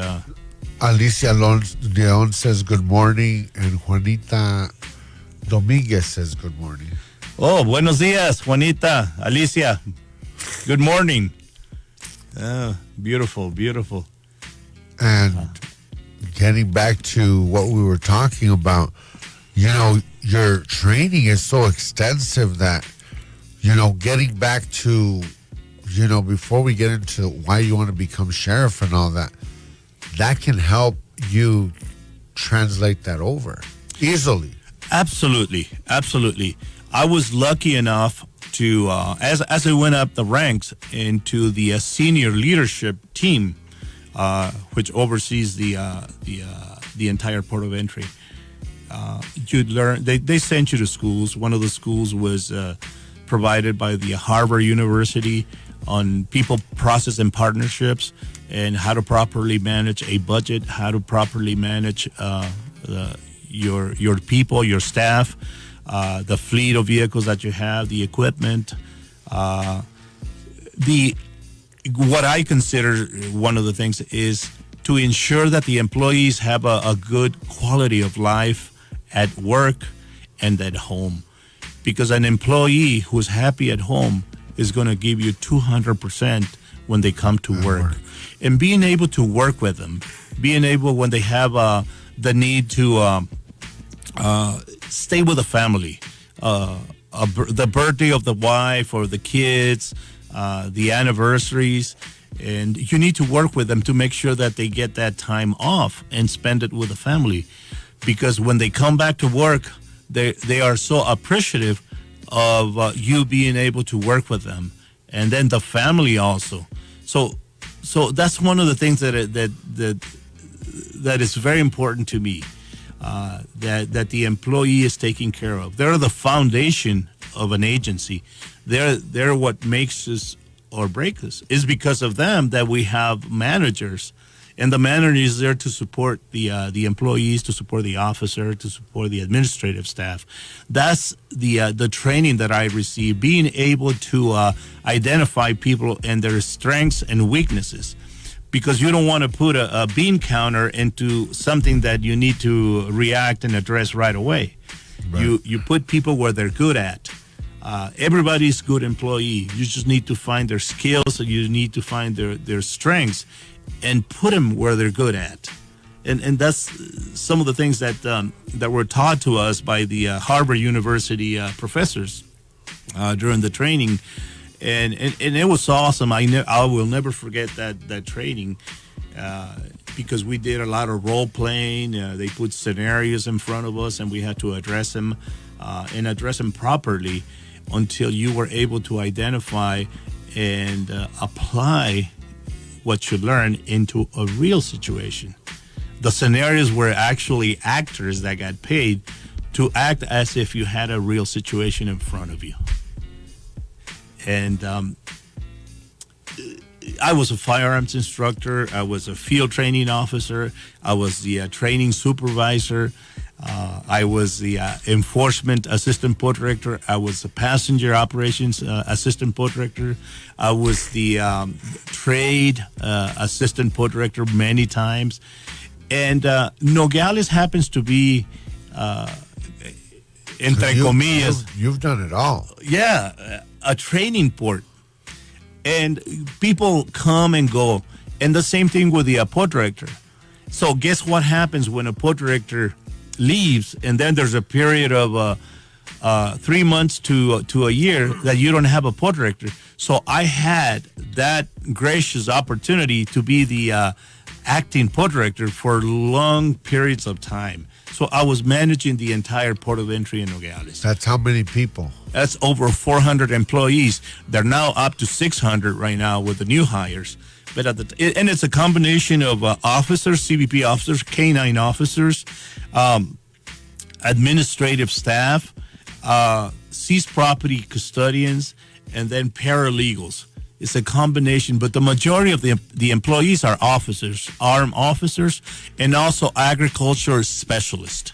Alicia Leon says good morning, and Juanita Dominguez says good morning. Oh, buenos días, Juanita, Alicia. Good morning. Beautiful, beautiful. And getting back to what we were talking about, your training is so extensive that, getting back to, before we get into why you want to become sheriff and all that, that can help you translate that over easily. Absolutely. Absolutely. I was lucky enough to, as I went up the ranks into the senior leadership team, which oversees the entire port of entry. You'd learn. They sent you to schools. One of the schools was provided by the Harvard University on people, process, and partnerships, and how to properly manage a budget, how to properly manage your people, your staff, the fleet of vehicles that you have, the equipment, what I consider one of the things is to ensure that the employees have a good quality of life at work and at home. Because an employee who's happy at home is going to give you 200% when they come to work. And being able to work with them, being able when they have the need to stay with the family, the birthday of the wife or the kids, the anniversaries, and you need to work with them to make sure that they get that time off and spend it with the family. Because when they come back to work, they are so appreciative of you being able to work with them, and then the family also. So that's one of the things that is very important to me. That the employee is taken care of. They're the foundation of an agency. They're what makes us or breaks us. It's because of them that we have managers, and the manager is there to support the employees, to support the officer, to support the administrative staff. That's the training that I received, being able to identify people and their strengths and weaknesses. Because you don't want to put a bean counter into something that you need to react and address right away. Right. You put people where they're good at. Everybody's good employee. You just need to find their skills. You need to find their strengths and put them where they're good at. And that's some of the things that were taught to us by the Harvard University professors during the training. And it was awesome. I will never forget that training because we did a lot of role playing. They put scenarios in front of us, and we had to address them and address them properly until you were able to identify and apply what you learned into a real situation. The scenarios were actually actors that got paid to act as if you had a real situation in front of you. And I was a firearms instructor. I was a field training officer. I was the training supervisor. I was the enforcement assistant port director. I was the passenger operations assistant port director. I was the trade assistant port director many times. And Nogales happens to be, entre comillas. You've done it all. Yeah, a training port. And people come and go. And the same thing with the port director. So guess what happens when a port director leaves, and then there's a period of 3 months to a year that you don't have a port director. So I had that gracious opportunity to be the acting port director for long periods of time. So I was managing the entire port of entry in Nogales. That's how many people? That's over 400 employees. They're now up to 600 right now with the new hires. But and it's a combination of officers, CBP officers, K-9 officers, administrative staff, seized property custodians, and then paralegals. It's a combination, but the majority of the employees are officers, armed officers, and also agriculture specialists.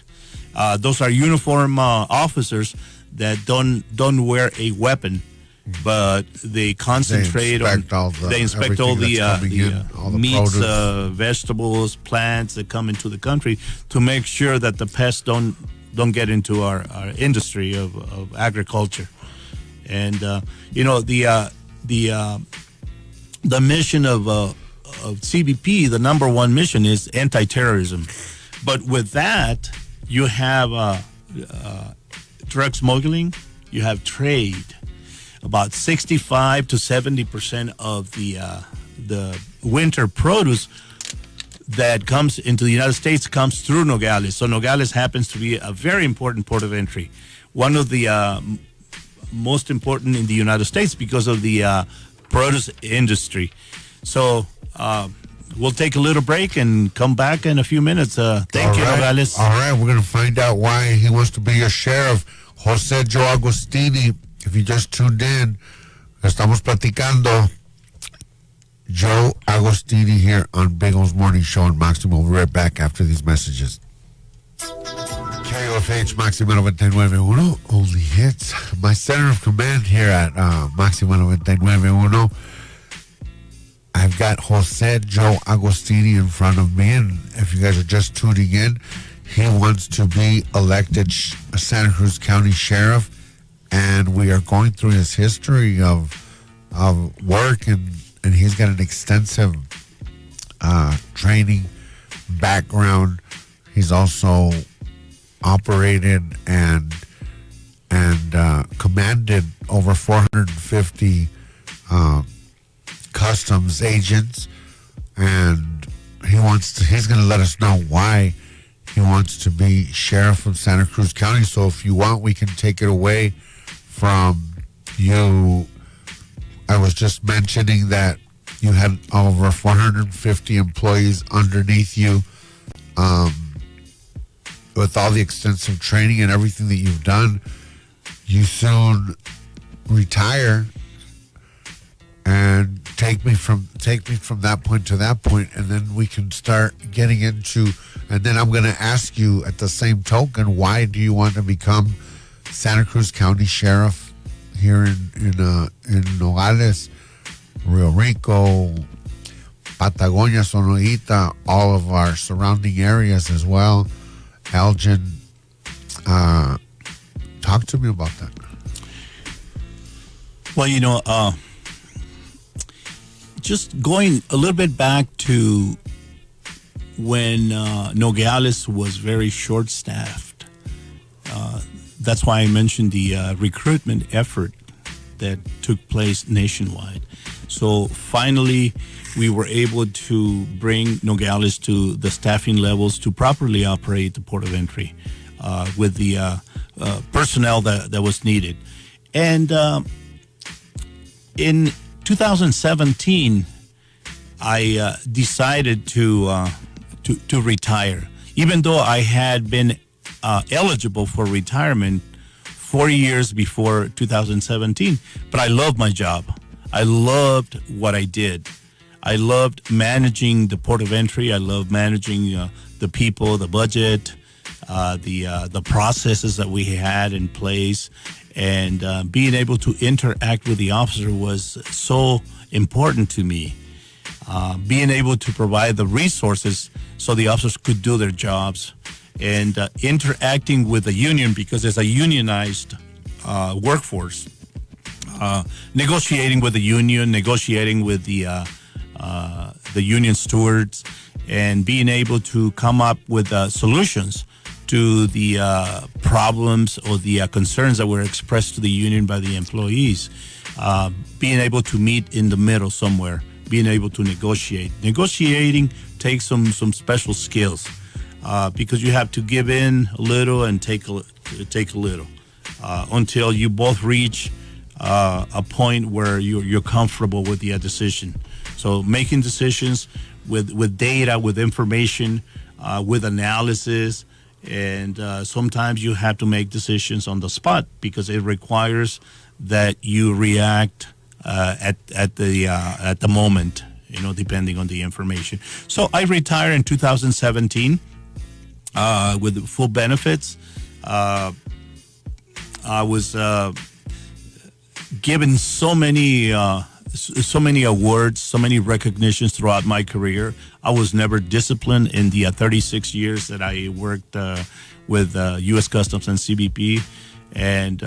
Those are uniform officers that don't wear a weapon, but they concentrate they inspect all the meats, vegetables, plants that come into the country to make sure that the pests don't get into our industry of agriculture. And the mission of CBP, the number one mission is anti-terrorism. But with that, you have drug smuggling, you have trade. About 65 to 70% of the winter produce that comes into the United States comes through Nogales. So Nogales happens to be a very important port of entry, one of the most important in the United States because of the produce industry. So we'll take a little break and come back in a few minutes. Thank you, Nogales. All right, we're going to find out why he wants to be your sheriff. Jose Joe Agusttini, if you just tuned in, estamos platicando. Joe Agusttini here on Big O's Morning Show and Maxima. We'll be right back after these messages. KOFH Maxima 99.1, only hits. My center of command here at Maxima 99.1. I've got Jose Joe Agusttini in front of me, and if you guys are just tuning in, he wants to be elected Santa Cruz County Sheriff, and we are going through his history of work, and he's got an extensive training background. He's also operated and commanded over 450 customs agents, and he's going to let us know why he wants to be sheriff of Santa Cruz County. So if you want, we can take it away from you. I was just mentioning that you had over 450 employees underneath you, with all the extensive training and everything that you've done. You soon retire, and take me from that point to that point, and then we can start getting into. And then I'm going to ask you at the same token, why do you want to become Santa Cruz County Sheriff here in Nogales, Rio Rico, Patagonia, Sonoita, all of our surrounding areas as well. Elgin, talk to me about that. Well, just going a little bit back to when Nogales was very short-staffed. That's why I mentioned the recruitment effort that took place nationwide. So finally, we were able to bring Nogales to the staffing levels to properly operate the port of entry with the personnel that was needed. And in 2017, I decided to retire, even though I had been eligible for retirement 4 years before 2017. But I loved my job. I loved what I did. I loved managing the port of entry. I loved managing the people, the budget, the processes that we had in place, and being able to interact with the officer was so important to me. Being able to provide the resources so the officers could do their jobs, and interacting with the union, because it's a unionized workforce. Negotiating with the union, negotiating with the union stewards, and being able to come up with solutions to the problems or the concerns that were expressed to the union by the employees. Being able to meet in the middle somewhere, being able to negotiate. Negotiating takes some special skills, because you have to give in a little and take a little, until you both reach a point where you're comfortable with the decision. So making decisions with data, with information, with analysis, and sometimes you have to make decisions on the spot because it requires that you react at the moment, depending on the information. So I retired in 2017 with full benefits. I was given so many awards, so many recognitions throughout my career. I was never disciplined in the 36 years that I worked with U.S. Customs and CBP, and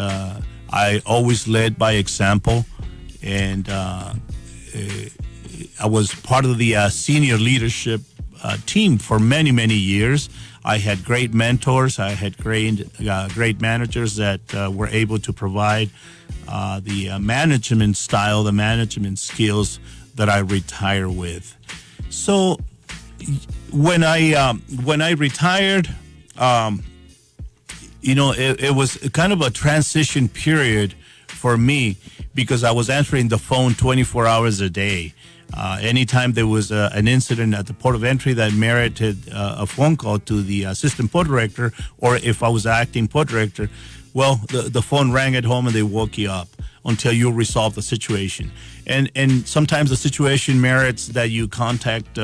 I always led by example, and I was part of the senior leadership team for many, many years. I had great mentors. I had great managers that were able to provide the management style, the management skills that I retire with. So when I retired, it was kind of a transition period for me, because I was answering the phone 24 hours a day. Anytime there was an incident at the port of entry that merited a phone call to the assistant port director, or if I was acting port director, well, the phone rang at home and they woke you up until you resolve the situation. And sometimes the situation merits that you contact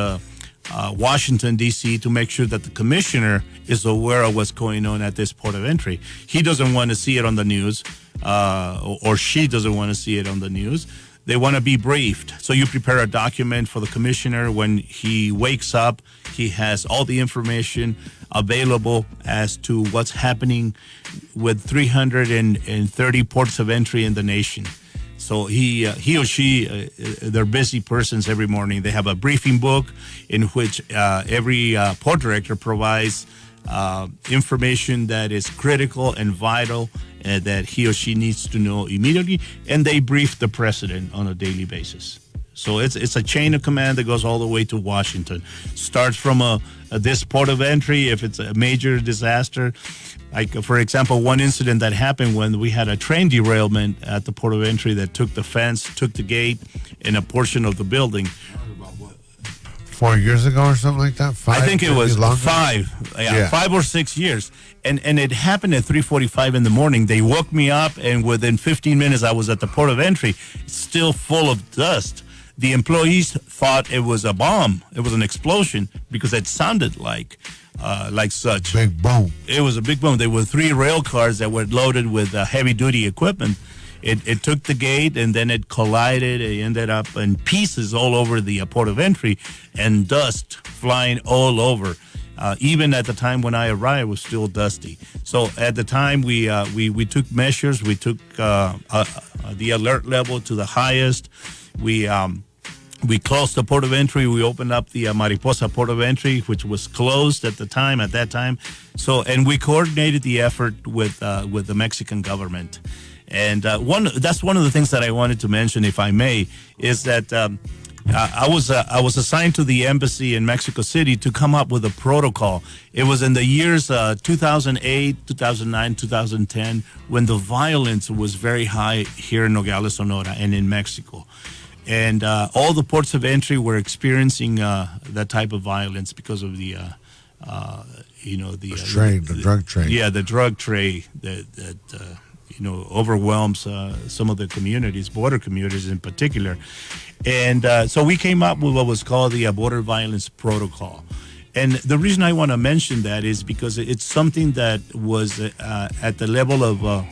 Washington, D.C. to make sure that the commissioner is aware of what's going on at this port of entry. He doesn't want to see it on the news, or she doesn't want to see it on the news. They want to be briefed. So you prepare a document for the commissioner. When he wakes up, he has all the information available as to what's happening with 330 ports of entry in the nation. So he or she, they're busy persons every morning. They have a briefing book in which every port director provides information that is critical and vital, that he or she needs to know immediately, and they brief the president on a daily basis. So it's a chain of command that goes all the way to Washington. Starts from this port of entry, if it's a major disaster. Like, for example, one incident that happened when we had a train derailment at the port of entry that took the fence, took the gate, and a portion of the building. 4 years ago or something like that? I think it was 5 or 6 years. And it happened at 3:45 in the morning. They woke me up, and within 15 minutes, I was at the port of entry, still full of dust. The employees thought it was a bomb. It was an explosion because it sounded like such. Big boom. It was a big boom. There were 3 rail cars that were loaded with heavy-duty equipment. It took the gate, and then it collided. It ended up in pieces all over the port of entry, and dust flying all over. Even at the time when I arrived, it was still dusty. So at the time, we took measures. We took the alert level to the highest. We closed the port of entry. We opened up the Mariposa port of entry, which was closed at that time. So, and we coordinated the effort with the Mexican government. And that's one of the things that I wanted to mention, if I may, is that I was assigned to the embassy in Mexico City to come up with a protocol. It was in the years 2008, 2009, 2010, when the violence was very high here in Nogales, Sonora, and in Mexico. And all the ports of entry were experiencing that type of violence because of the drug trade. Yeah, the drug trade that overwhelms some of the communities, border communities in particular. And so we came up with what was called the Border Violence Protocol. And the reason I want to mention that is because it's something that was at the level of a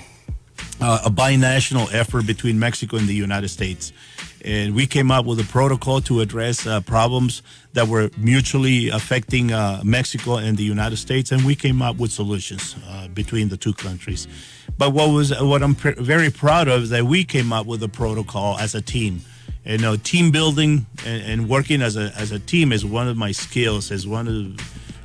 binational effort between Mexico and the United States. And we came up with a protocol to address problems that were mutually affecting Mexico and the United States, and we came up with solutions between the two countries. But what I'm very proud of is that we came up with a protocol as a team. And team building and working as a team is one of my skills, is one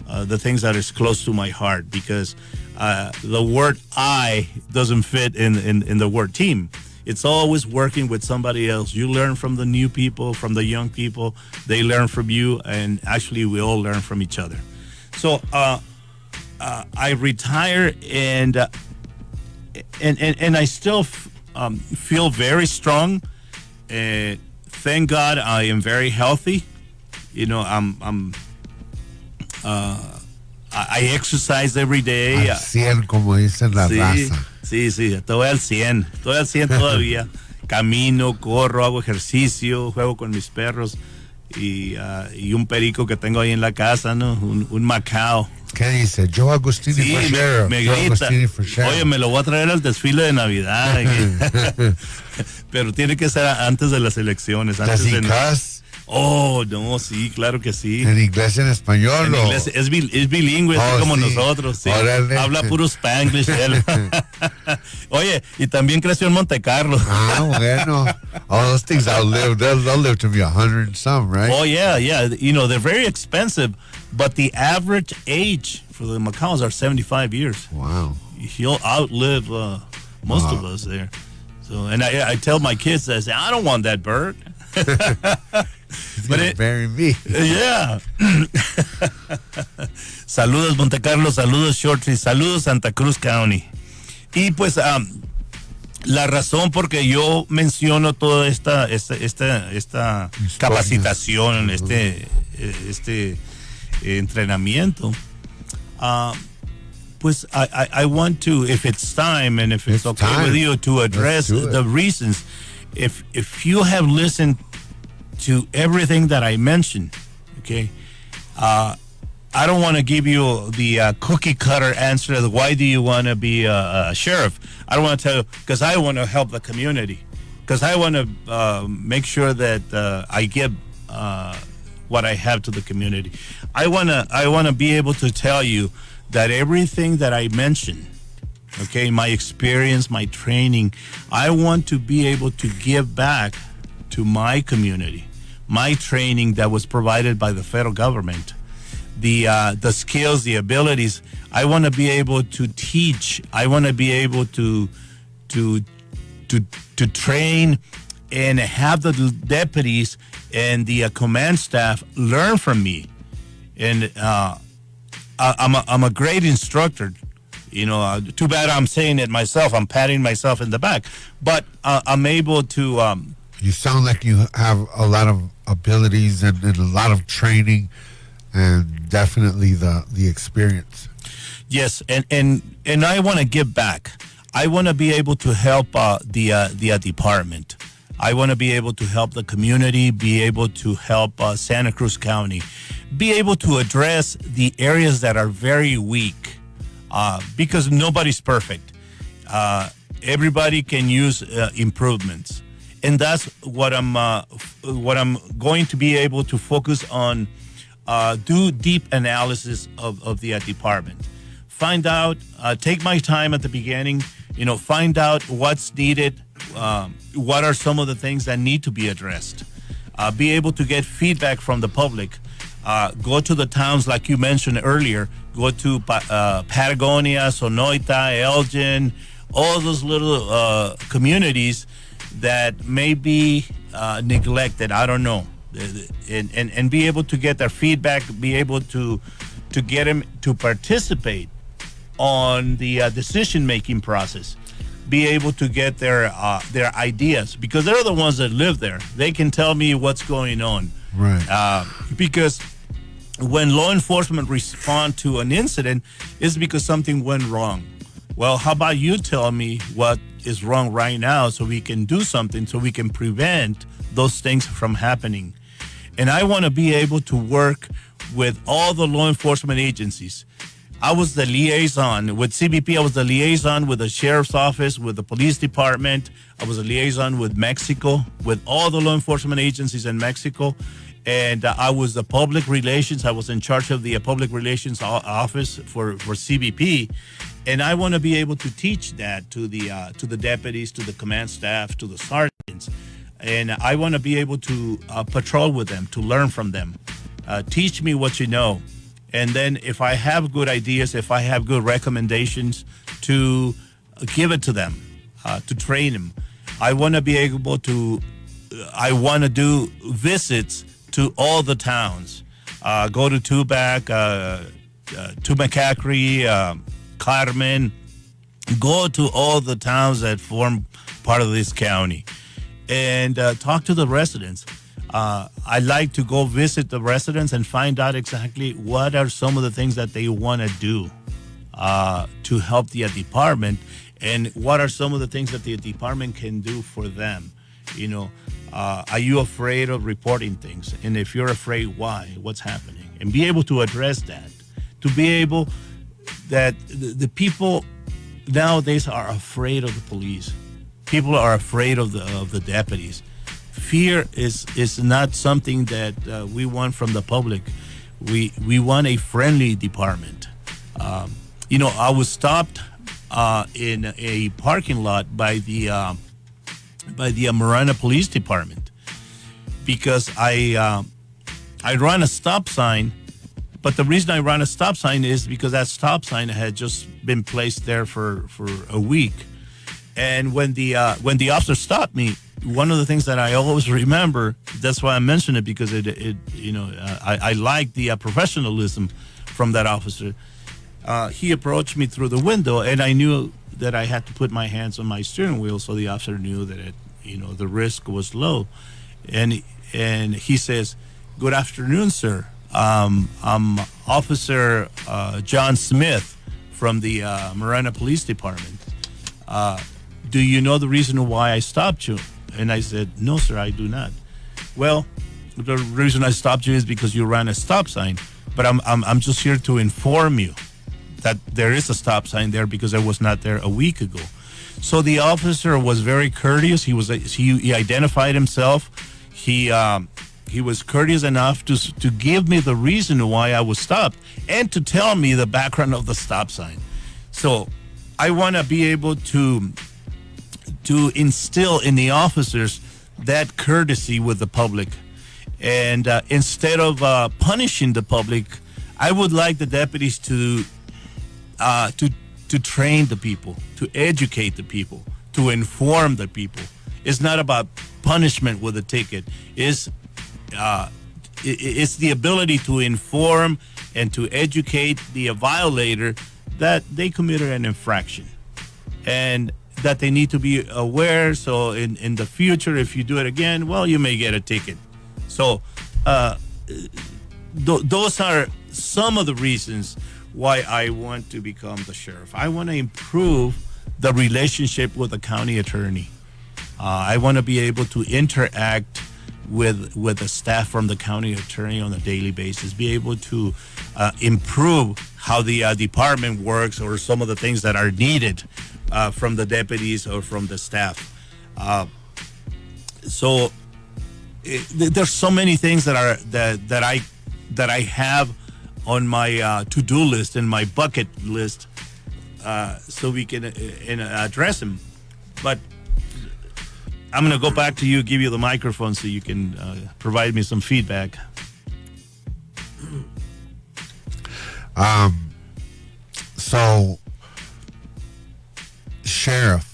of the things that is close to my heart, because the word I doesn't fit in the word team. It's always working with somebody else. You learn from the new people, from the young people. They learn from you, and actually we all learn from each other. So I retire, and I still feel very strong. Thank God I am very healthy. I exercise every day. Al 100, como dicen la raza. Sí, estoy al 100 todavía. Camino, corro, hago ejercicio, juego con mis perros y un perico que tengo ahí en la casa, ¿no? Un Macao. ¿Qué dice? Yo Agusttini Sí, for sheriff. me Yo grita. Agusttini for sheriff. Oye, me lo voy a traer al desfile de Navidad. Pero tiene que ser antes de las elecciones. Does he cuss? Oh, no, sí, claro que sí. ¿En inglés, en español? En inglés, es bilingüe, así como sí. nosotros. Sí. Órale. Habla puro Spanglish él. Oye, y también creció en Monte Carlo. Bueno. All those things they'll live to be 100 and some, right? Oh, yeah. They're very expensive, but the average age for the Macaws are 75 years. Wow. He'll outlive most of us there. So, and I tell my kids, I say, I don't want that bird. He's gonna bury me. Yeah. Saludos Monte Carlo, saludos Shorty, saludos Santa Cruz County. Y pues la razón por que yo menciono toda esta capacitación, este entrenamiento, pues I want to, if it's time and if it's okay with you, to address the reasons. If you have listened to everything that I mentioned, okay, I don't want to give you the cookie cutter answer of why do you want to be a sheriff. I don't want to tell you, because I want to help the community, because I want to make sure that I give what I have to the community. I want to be able to tell you that everything that I mentioned, okay, my experience, my training, I want to be able to give back to my community, my training that was provided by the federal government, the skills, the abilities. I want to be able to teach. I want to be able to train and have the deputies and the command staff learn from me. And I'm a great instructor. Too bad I'm saying it myself. I'm patting myself in the back. But I'm able to... you sound like you have a lot of abilities and a lot of training and definitely the experience. Yes, and I want to give back. I want to be able to help the department. I want to be able to help the community, be able to help Santa Cruz County, be able to address the areas that are very weak. Because nobody's perfect. Everybody can use improvements, and that's what I'm going to be able to focus on. Do deep analysis of the department. Find out. Take my time at the beginning. Find out what's needed. What are some of the things that need to be addressed? Be able to get feedback from the public. Go to the towns like you mentioned earlier. Go to Patagonia, Sonoita, Elgin, all those little communities that may be neglected. I don't know. And be able to get their feedback, be able to get them to participate on the decision-making process. Be able to get their ideas, because they're the ones that live there. They can tell me what's going on. Right. Because when law enforcement respond to an incident, it's because something went wrong. Well, how about you tell me what is wrong right now so we can do something, so we can prevent those things from happening. And I want to be able to work with all the law enforcement agencies. I was the liaison with CBP. I was the liaison with the sheriff's office, with the police department. I was a liaison with Mexico, with all the law enforcement agencies in Mexico. And I was the public relations. I was in charge of the public relations office for CBP. And I want to be able to teach that to the deputies, to the command staff, to the sergeants. And I want to be able to patrol with them, to learn from them. Teach me what you know. And then if I have good ideas, if I have good recommendations, to give it to them, to train them. I want to be able to, I want to do visits to all the towns. Go to Tubac, to McCackery, Carmen. Go to all the towns that form part of this county and talk to the residents. I like to go visit the residents and find out exactly what are some of the things that they want to do to help the department, and what are some of the things that the department can do for them. You know, are you afraid of reporting things? And if you're afraid, why? What's happening? And be able to address that. To be able that the people nowadays are afraid of the police. People are afraid of the deputies. Fear is not something that we want from the public. We want a friendly department. You know, I was stopped in a parking lot by the Marana Police Department because I run a stop sign. But the reason I run a stop sign is because that stop sign had just been placed there for a week. And when the officer stopped me, one of the things that I always remember, that's why I mention it, because it you know, I like the professionalism from that officer. He approached me through the window, and I knew that I had to put my hands on my steering wheel, so the officer knew that the risk was low. And he says, "Good afternoon, sir. I'm Officer John Smith from the Marana Police Department. Do you know the reason why I stopped you?" And I said, "No, sir, I do not." "Well, the reason I stopped you is because you ran a stop sign, but I'm just here to inform you that there is a stop sign there because I was not there a week ago." So the officer was very courteous. He identified himself. He was courteous enough to give me the reason why I was stopped and to tell me the background of the stop sign. So I want to be able to instill in the officers that courtesy with the public. And instead of punishing the public, I would like the deputies to train the people, to educate the people, to inform the people. It's not about punishment with a ticket. It's the ability to inform and to educate the violator that they committed an infraction and that they need to be aware. So in the future, if you do it again, well, you may get a ticket. So those are some of the reasons why I want to become the sheriff. I want to improve the relationship with the county attorney. I want to be able to interact with the staff from the county attorney on a daily basis, be able to improve how the department works, or some of the things that are needed from the deputies or from the staff. So there's so many things that I have on my to-do list and my bucket list, so we can address them. But I'm going to go back to you, give you the microphone so you can provide me some feedback. So, Sheriff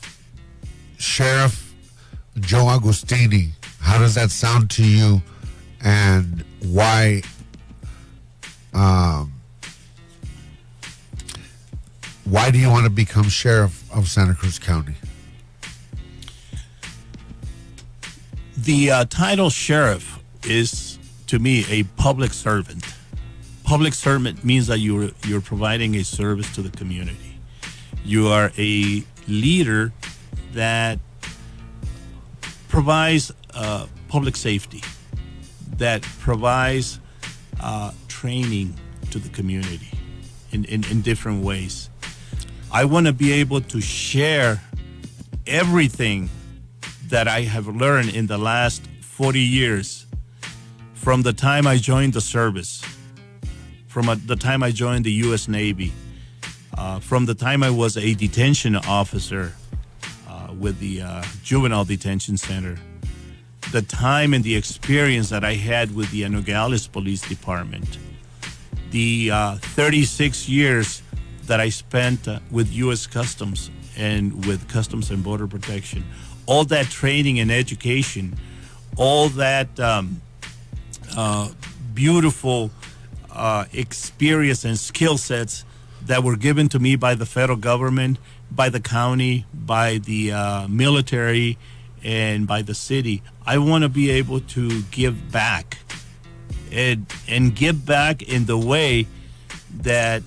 Joe Agusttini, how does that sound to you, and why do you want to become sheriff of Santa Cruz County? The title sheriff is, to me, a public servant. Public servant means that you're providing a service to the community. You are a leader that provides public safety, that provides training to the community in different ways. I want to be able to share everything that I have learned in the last 40 years from the time I joined the service, from the time I joined the U.S. Navy, from the time I was a detention officer with the Juvenile Detention Center, the time and the experience that I had with the Nogales Police Department, the 36 years that I spent with U.S. Customs and with Customs and Border Protection, all that training and education, all that beautiful experience and skill sets that were given to me by the federal government, by the county, by the military, and by the city. I want to be able to give back and give back in the way that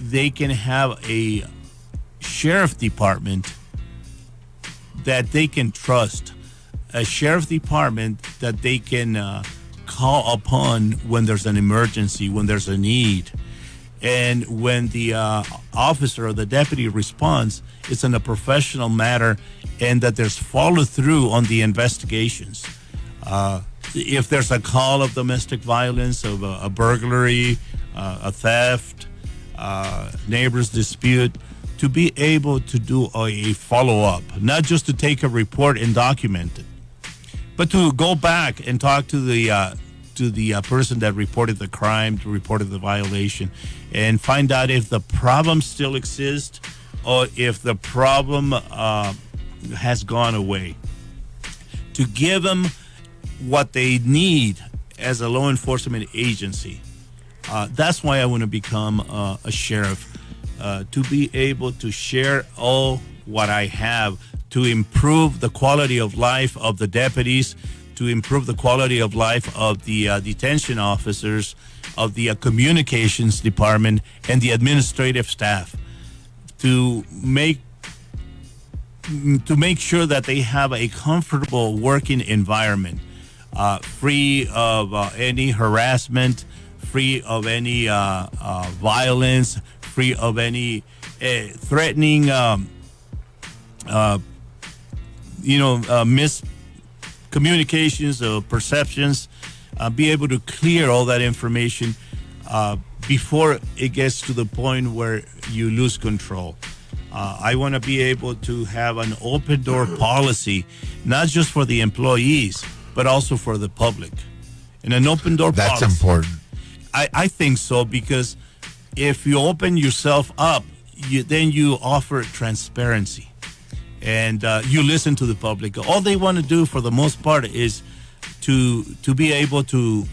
they can have a sheriff department that they can trust, a sheriff department that they can call upon when there's an emergency, when there's a need. And when the officer or the deputy responds, it's in a professional manner, and that there's follow through on the investigations. If there's a call of domestic violence, of a burglary, a theft, neighbors dispute, to be able to do a follow-up, not just to take a report and document it, but to go back and talk to the person that reported the crime, reported the violation, and find out if the problem still exists or if the problem has gone away. To give them what they need as a law enforcement agency. That's why I want to become a sheriff, to be able to share all what I have to improve the quality of life of the deputies, to improve the quality of life of the detention officers, of the communications department, and the administrative staff, to make sure that they have a comfortable working environment, free of any harassment, free of any violence, free of any threatening, miscommunications or perceptions. Be able to clear all that information before it gets to the point where you lose control. I want to be able to have an open door policy, not just for the employees, but also for the public. And an open door policy. That's important. I think so, because if you open yourself up, then you offer transparency, and you listen to the public. All they want to do, for the most part, is to be able to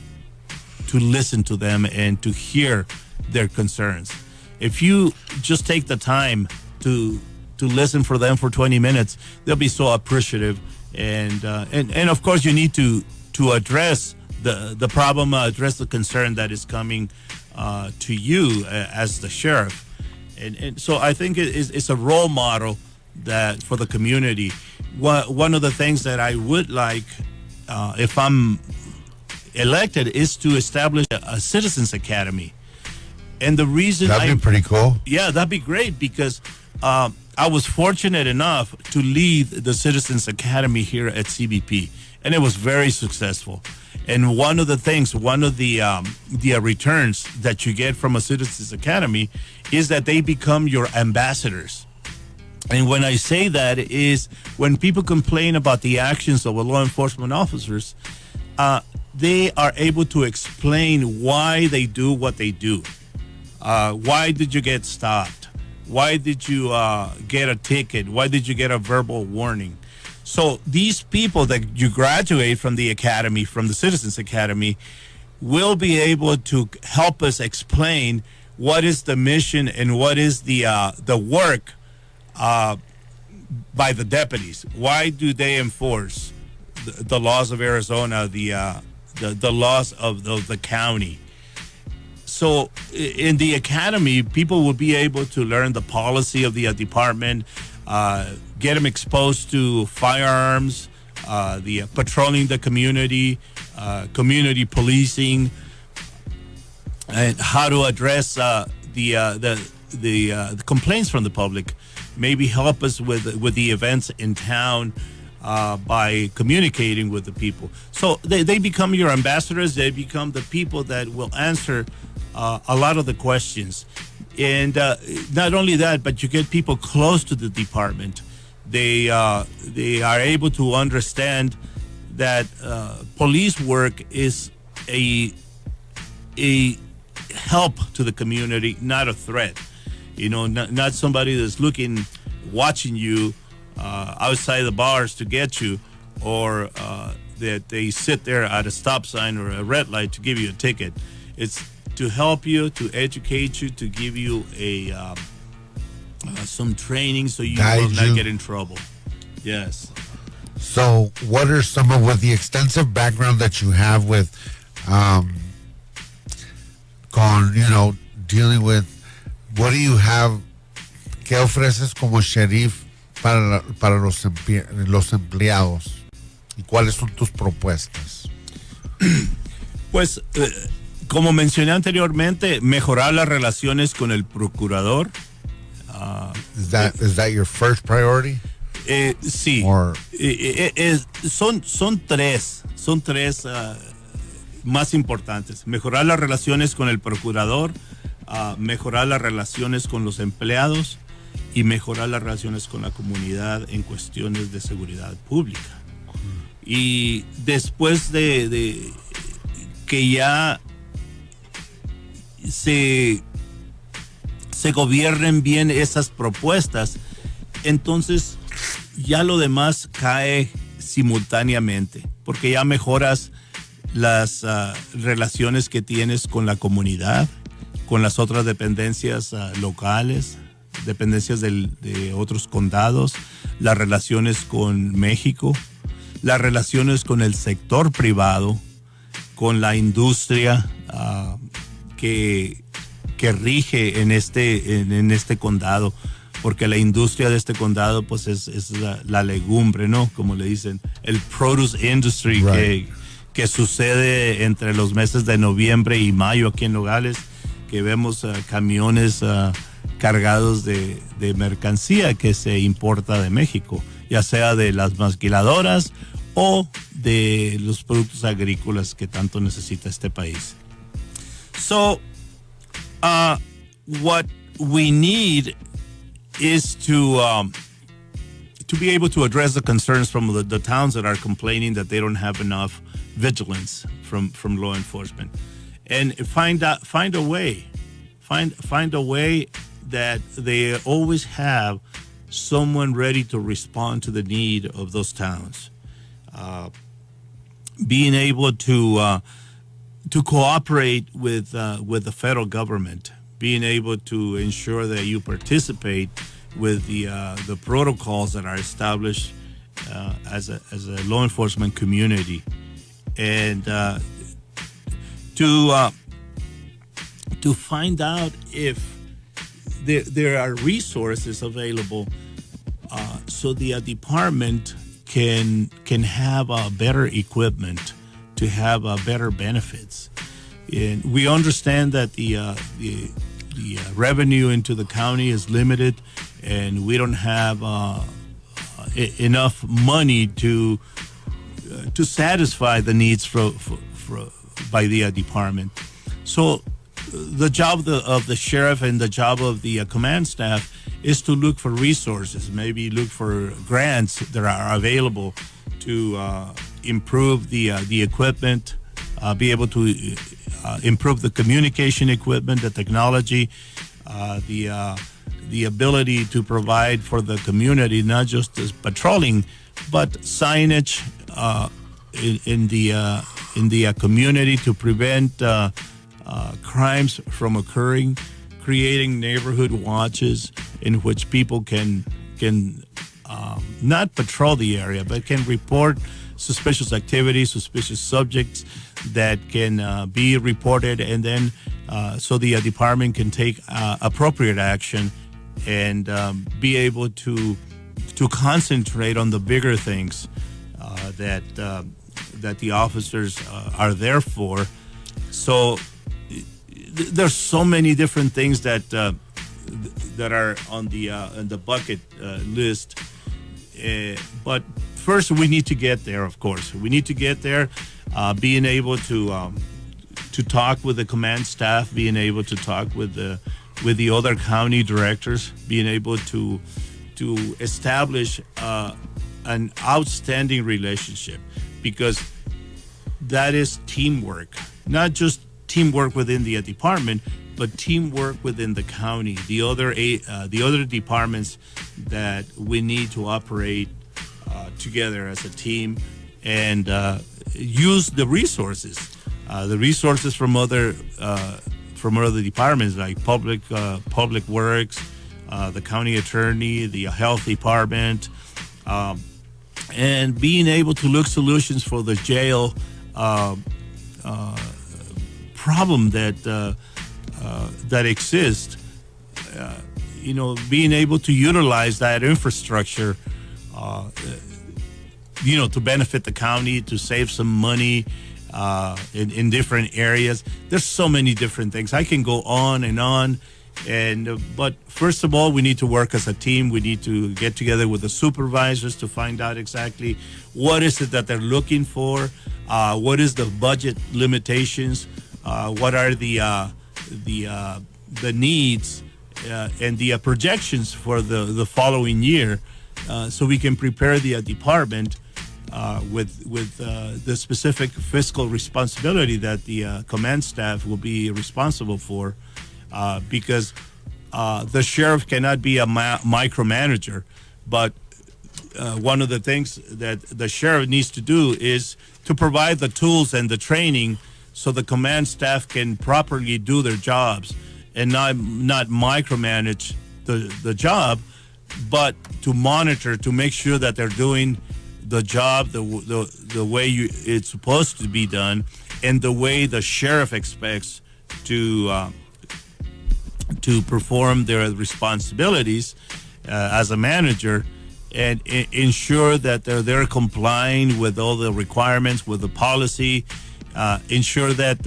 listen to them and to hear their concerns. If you just take the time to listen for them for 20 minutes, they'll be so appreciative. And of course, you need to address the problem, address the concern that is coming to you as the sheriff. And so I think it's a role model that for the community. One of the things that I would like, if I'm elected, is to establish a Citizens Academy. And the reason that'd be pretty cool. Yeah, that'd be great, because I was fortunate enough to lead the Citizens Academy here at CBP, and it was very successful. And one of the returns that you get from a Citizens Academy is that they become your ambassadors. And when I say that, is when people complain about the actions of law enforcement officers, they are able to explain why they do what they do. Why did you get stopped? Why did you get a ticket? Why did you get a verbal warning? So these people that you graduate from the academy, from the Citizens Academy, will be able to help us explain what is the mission and what is the work by the deputies. Why do they enforce the laws of Arizona, the laws of the county? So in the academy, people will be able to learn the policy of the department, get them exposed to firearms, the patrolling the community, community policing, and how to address the complaints from the public. Maybe help us with the events in town by communicating with the people. So they become your ambassadors. They become the people that will answer a lot of the questions. And not only that, but you get people close to the department. They are able to understand that police work is a help to the community, not a threat. You know, not somebody that's watching you outside the bars to get you, or that they sit there at a stop sign or a red light to give you a ticket. It's to help you, to educate you, to give you some training so you will not get in trouble. Yes. So what are some of, with the extensive background that you have with dealing with, what do you have, qué ofreces como sheriff para los empleados? ¿Y cuáles son tus propuestas? Pues, como mencioné anteriormente, mejorar las relaciones con el procurador. Is that your first priority? Sí. Son tres más importantes. Mejorar las relaciones con el procurador, mejorar las relaciones con los empleados y mejorar las relaciones con la comunidad en cuestiones de seguridad pública. Y después de que ya se gobiernen bien esas propuestas, entonces ya lo demás cae simultáneamente, porque ya mejoras las relaciones que tienes con la comunidad, con las otras dependencias locales, dependencias de otros condados, las relaciones con México, las relaciones con el sector privado, con la industria que rige en este condado, porque la industria de este condado pues es la legumbre, ¿no? Como le dicen, el produce industry, right, que sucede entre los meses de noviembre y mayo aquí en Nogales, que vemos camiones cargados de mercancía que se importa de México, ya sea de las maquiladoras o de los productos agrícolas que tanto necesita este país. So, what we need is to be able to address the concerns from the towns that are complaining that they don't have enough vigilance from law enforcement, and find a way that they always have someone ready to respond to the need of those towns. Being able to cooperate with the federal government, being able to ensure that you participate with the protocols that are established as a law enforcement community, and to find out if there are resources available so the department can have better equipment, to have better benefits. And we understand that the revenue into the county is limited, and we don't have enough money to satisfy the needs by the department. So the job of the sheriff and the job of the command staff is to look for resources, maybe look for grants that are available to improve the equipment, be able to improve the communication equipment, the technology, the ability to provide for the community, not just as patrolling, but signage in the community to prevent crimes from occurring, creating neighborhood watches in which people can not patrol the area, but can report suspicious activities, suspicious subjects that can be reported, and then so the department can take appropriate action and be able to concentrate on the bigger things that the officers are there for. So there's so many different things that are on the bucket list. But first, we need to get there. Of course, we need to get there. Being able to talk with the command staff, being able to talk with the other county directors, being able to establish an outstanding relationship, because that is teamwork, not just teamwork within the department, but teamwork within the county, the other departments that we need to operate together as a team, and use the resources from other departments like public works, the county attorney, the health department, and being able to look solutions for the jail problem that exists. Being able to utilize that infrastructure, to benefit the county, to save some money in different areas. There's so many different things. I can go on and on. But first of all, we need to work as a team. We need to get together with the supervisors to find out exactly what is it that they're looking for, what is the budget limitations, what are the needs and the projections for the following year, so we can prepare the department with the specific fiscal responsibility that the command staff will be responsible for. Because the sheriff cannot be a micromanager, but one of the things that the sheriff needs to do is to provide the tools and the training so the command staff can properly do their jobs and not micromanage the job, but to monitor, to make sure that they're doing the job the way it's supposed to be done, and the way the sheriff expects to perform their responsibilities as a manager, and ensure that they're complying with all the requirements, with the policy, ensure that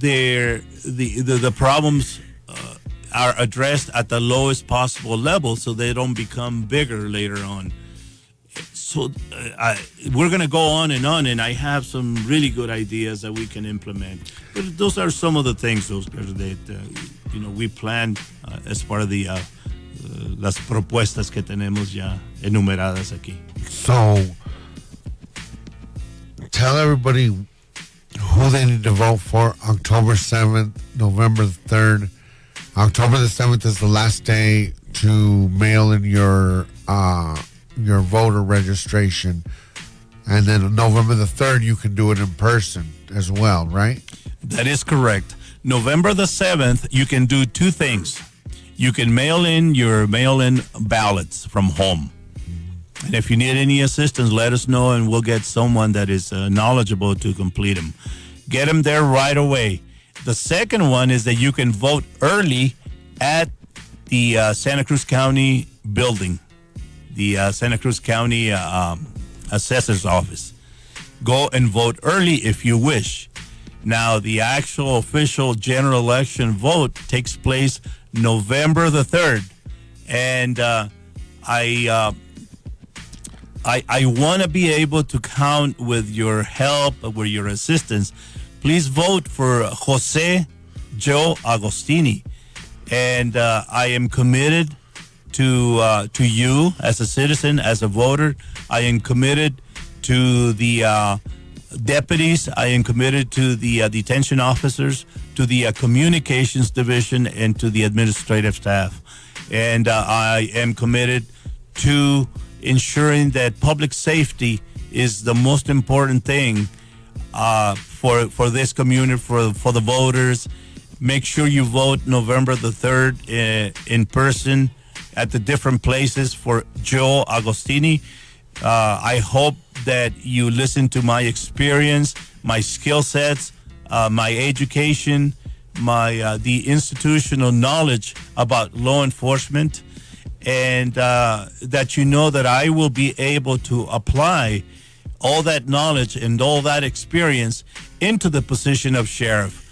the problems are addressed at the lowest possible level so they don't become bigger later on. So we're going to go on, and I have some really good ideas that we can implement. But those are some of the things, Oscar, that we planned as part of the las propuestas que tenemos ya enumeradas aquí. So tell everybody who they need to vote for. October 7th, November 3rd. October the 7th is the last day to mail in your voter registration, and then November the 3rd you can do it in person as well, right? That is correct. November the 7th you can do two things. You can mail in your mail-in ballots from home, and if you need any assistance, let us know and we'll get someone that is knowledgeable to complete them. Get them there right away. The second one is that you can vote early at the Santa Cruz County building, the Santa Cruz County Assessor's Office. Go and vote early if you wish. Now, the actual official general election vote takes place November the 3rd. And I want to be able to count with your help, with your assistance. Please vote for Jose Joe Agusttini. And I am committed to you as a citizen, as a voter. I am committed to the deputies. I am committed to the detention officers, to the communications division, and to the administrative staff. And I am committed to ensuring that public safety is the most important thing for this community, for the voters. Make sure you vote November the 3rd in person at the different places for Joe Agusttini. I hope that you listen to my experience, my skill sets, my education, the institutional knowledge about law enforcement, and that you know that I will be able to apply all that knowledge and all that experience into the position of sheriff.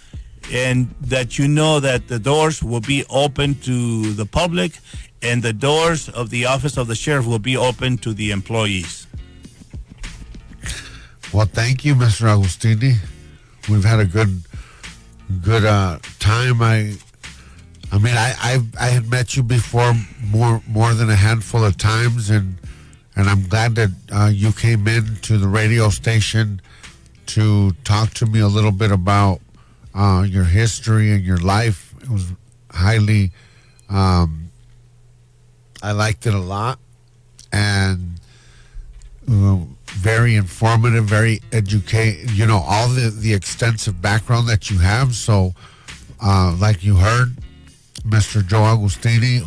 and that you know that the doors will be open to the public and the doors of the office of the sheriff will be open to the employees. Well, thank you, Mr. Agusttini. We've had a good time. I had met you before more than a handful of times, and I'm glad that you came in to the radio station to talk to me a little bit about your history and your life. It was highly, I liked it a lot, and very informative, very educated, all the extensive background that you have. So, like you heard, Mr.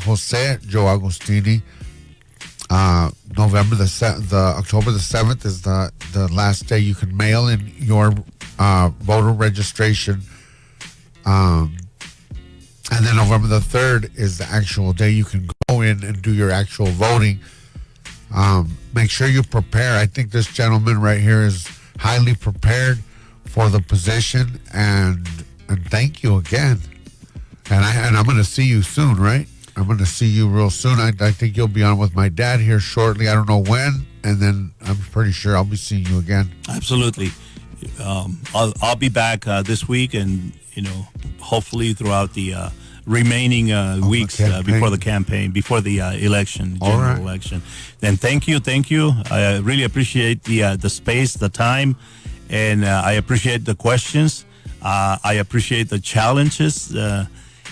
Jose Joe Agusttini, October the 7th is the last day you can mail in your voter registration. And then November the 3rd is the actual day you can go in and do your actual voting. Make sure you prepare. I think this gentleman right here is highly prepared for the position, and thank you again. And I'm going to see you soon, right? I'm going to see you real soon. I think you'll be on with my dad here shortly. I don't know when, and then I'm pretty sure I'll be seeing you again. Absolutely. I'll be back this week, and hopefully throughout the remaining weeks before the campaign, before the general election. Then thank you. I really appreciate the space, the time, and I appreciate the questions. I appreciate the challenges,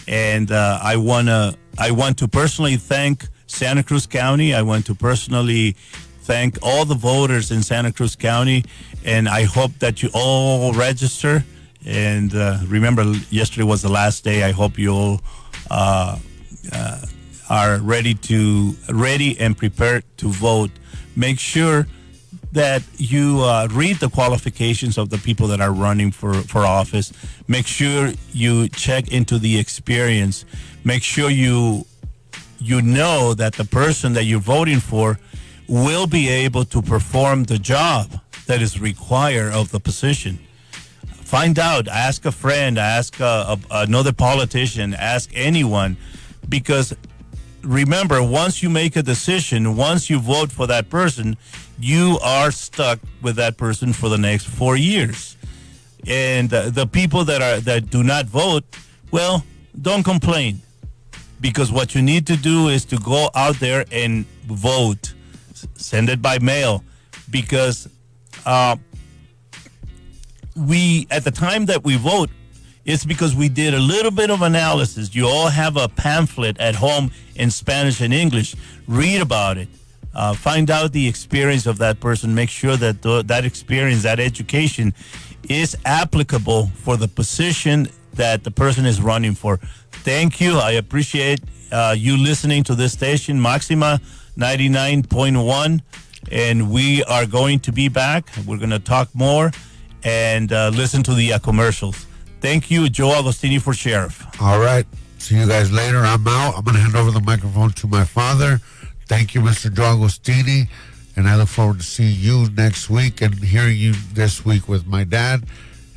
and I want to personally thank Santa Cruz County. I want to personally thank all the voters in Santa Cruz County, and I hope that you all register. And remember, yesterday was the last day. I hope you all are ready and prepared to vote. Make sure that you read the qualifications of the people that are running for office. Make sure you check into the experience. Make sure you know that the person that you're voting for will be able to perform the job that is required of the position. Find out, ask a friend, ask another politician, ask anyone, because remember, once you make a decision, once you vote for that person, you are stuck with that person for the next 4 years. And the people that do not vote, well, don't complain, because what you need to do is to go out there and vote. Send it by mail, because at the time that we vote, it's because we did a little bit of analysis. You all have a pamphlet at home in Spanish and English. Read about it. Find out the experience of that person. Make sure that that experience, that education is applicable for the position that the person is running for. Thank you. I appreciate you listening to this station, Maxima 99.1. And we are going to be back. We're going to talk more and listen to the commercials. Thank you, Joe Agusttini, for sheriff. All right. See you guys later. I'm out. I'm going to hand over the microphone to my father. Thank you, Mr. Joe Agusttini. And I look forward to seeing you next week and hearing you this week with my dad.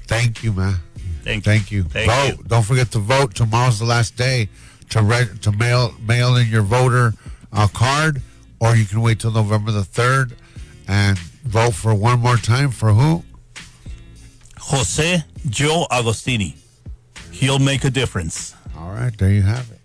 Thank you, man. Thank you. Vote. Don't forget to vote. Tomorrow's the last day to mail in your voter card, or you can wait till November the 3rd and vote for one more time for who? Jose Joe Agusttini. He'll make a difference. All right, there you have it.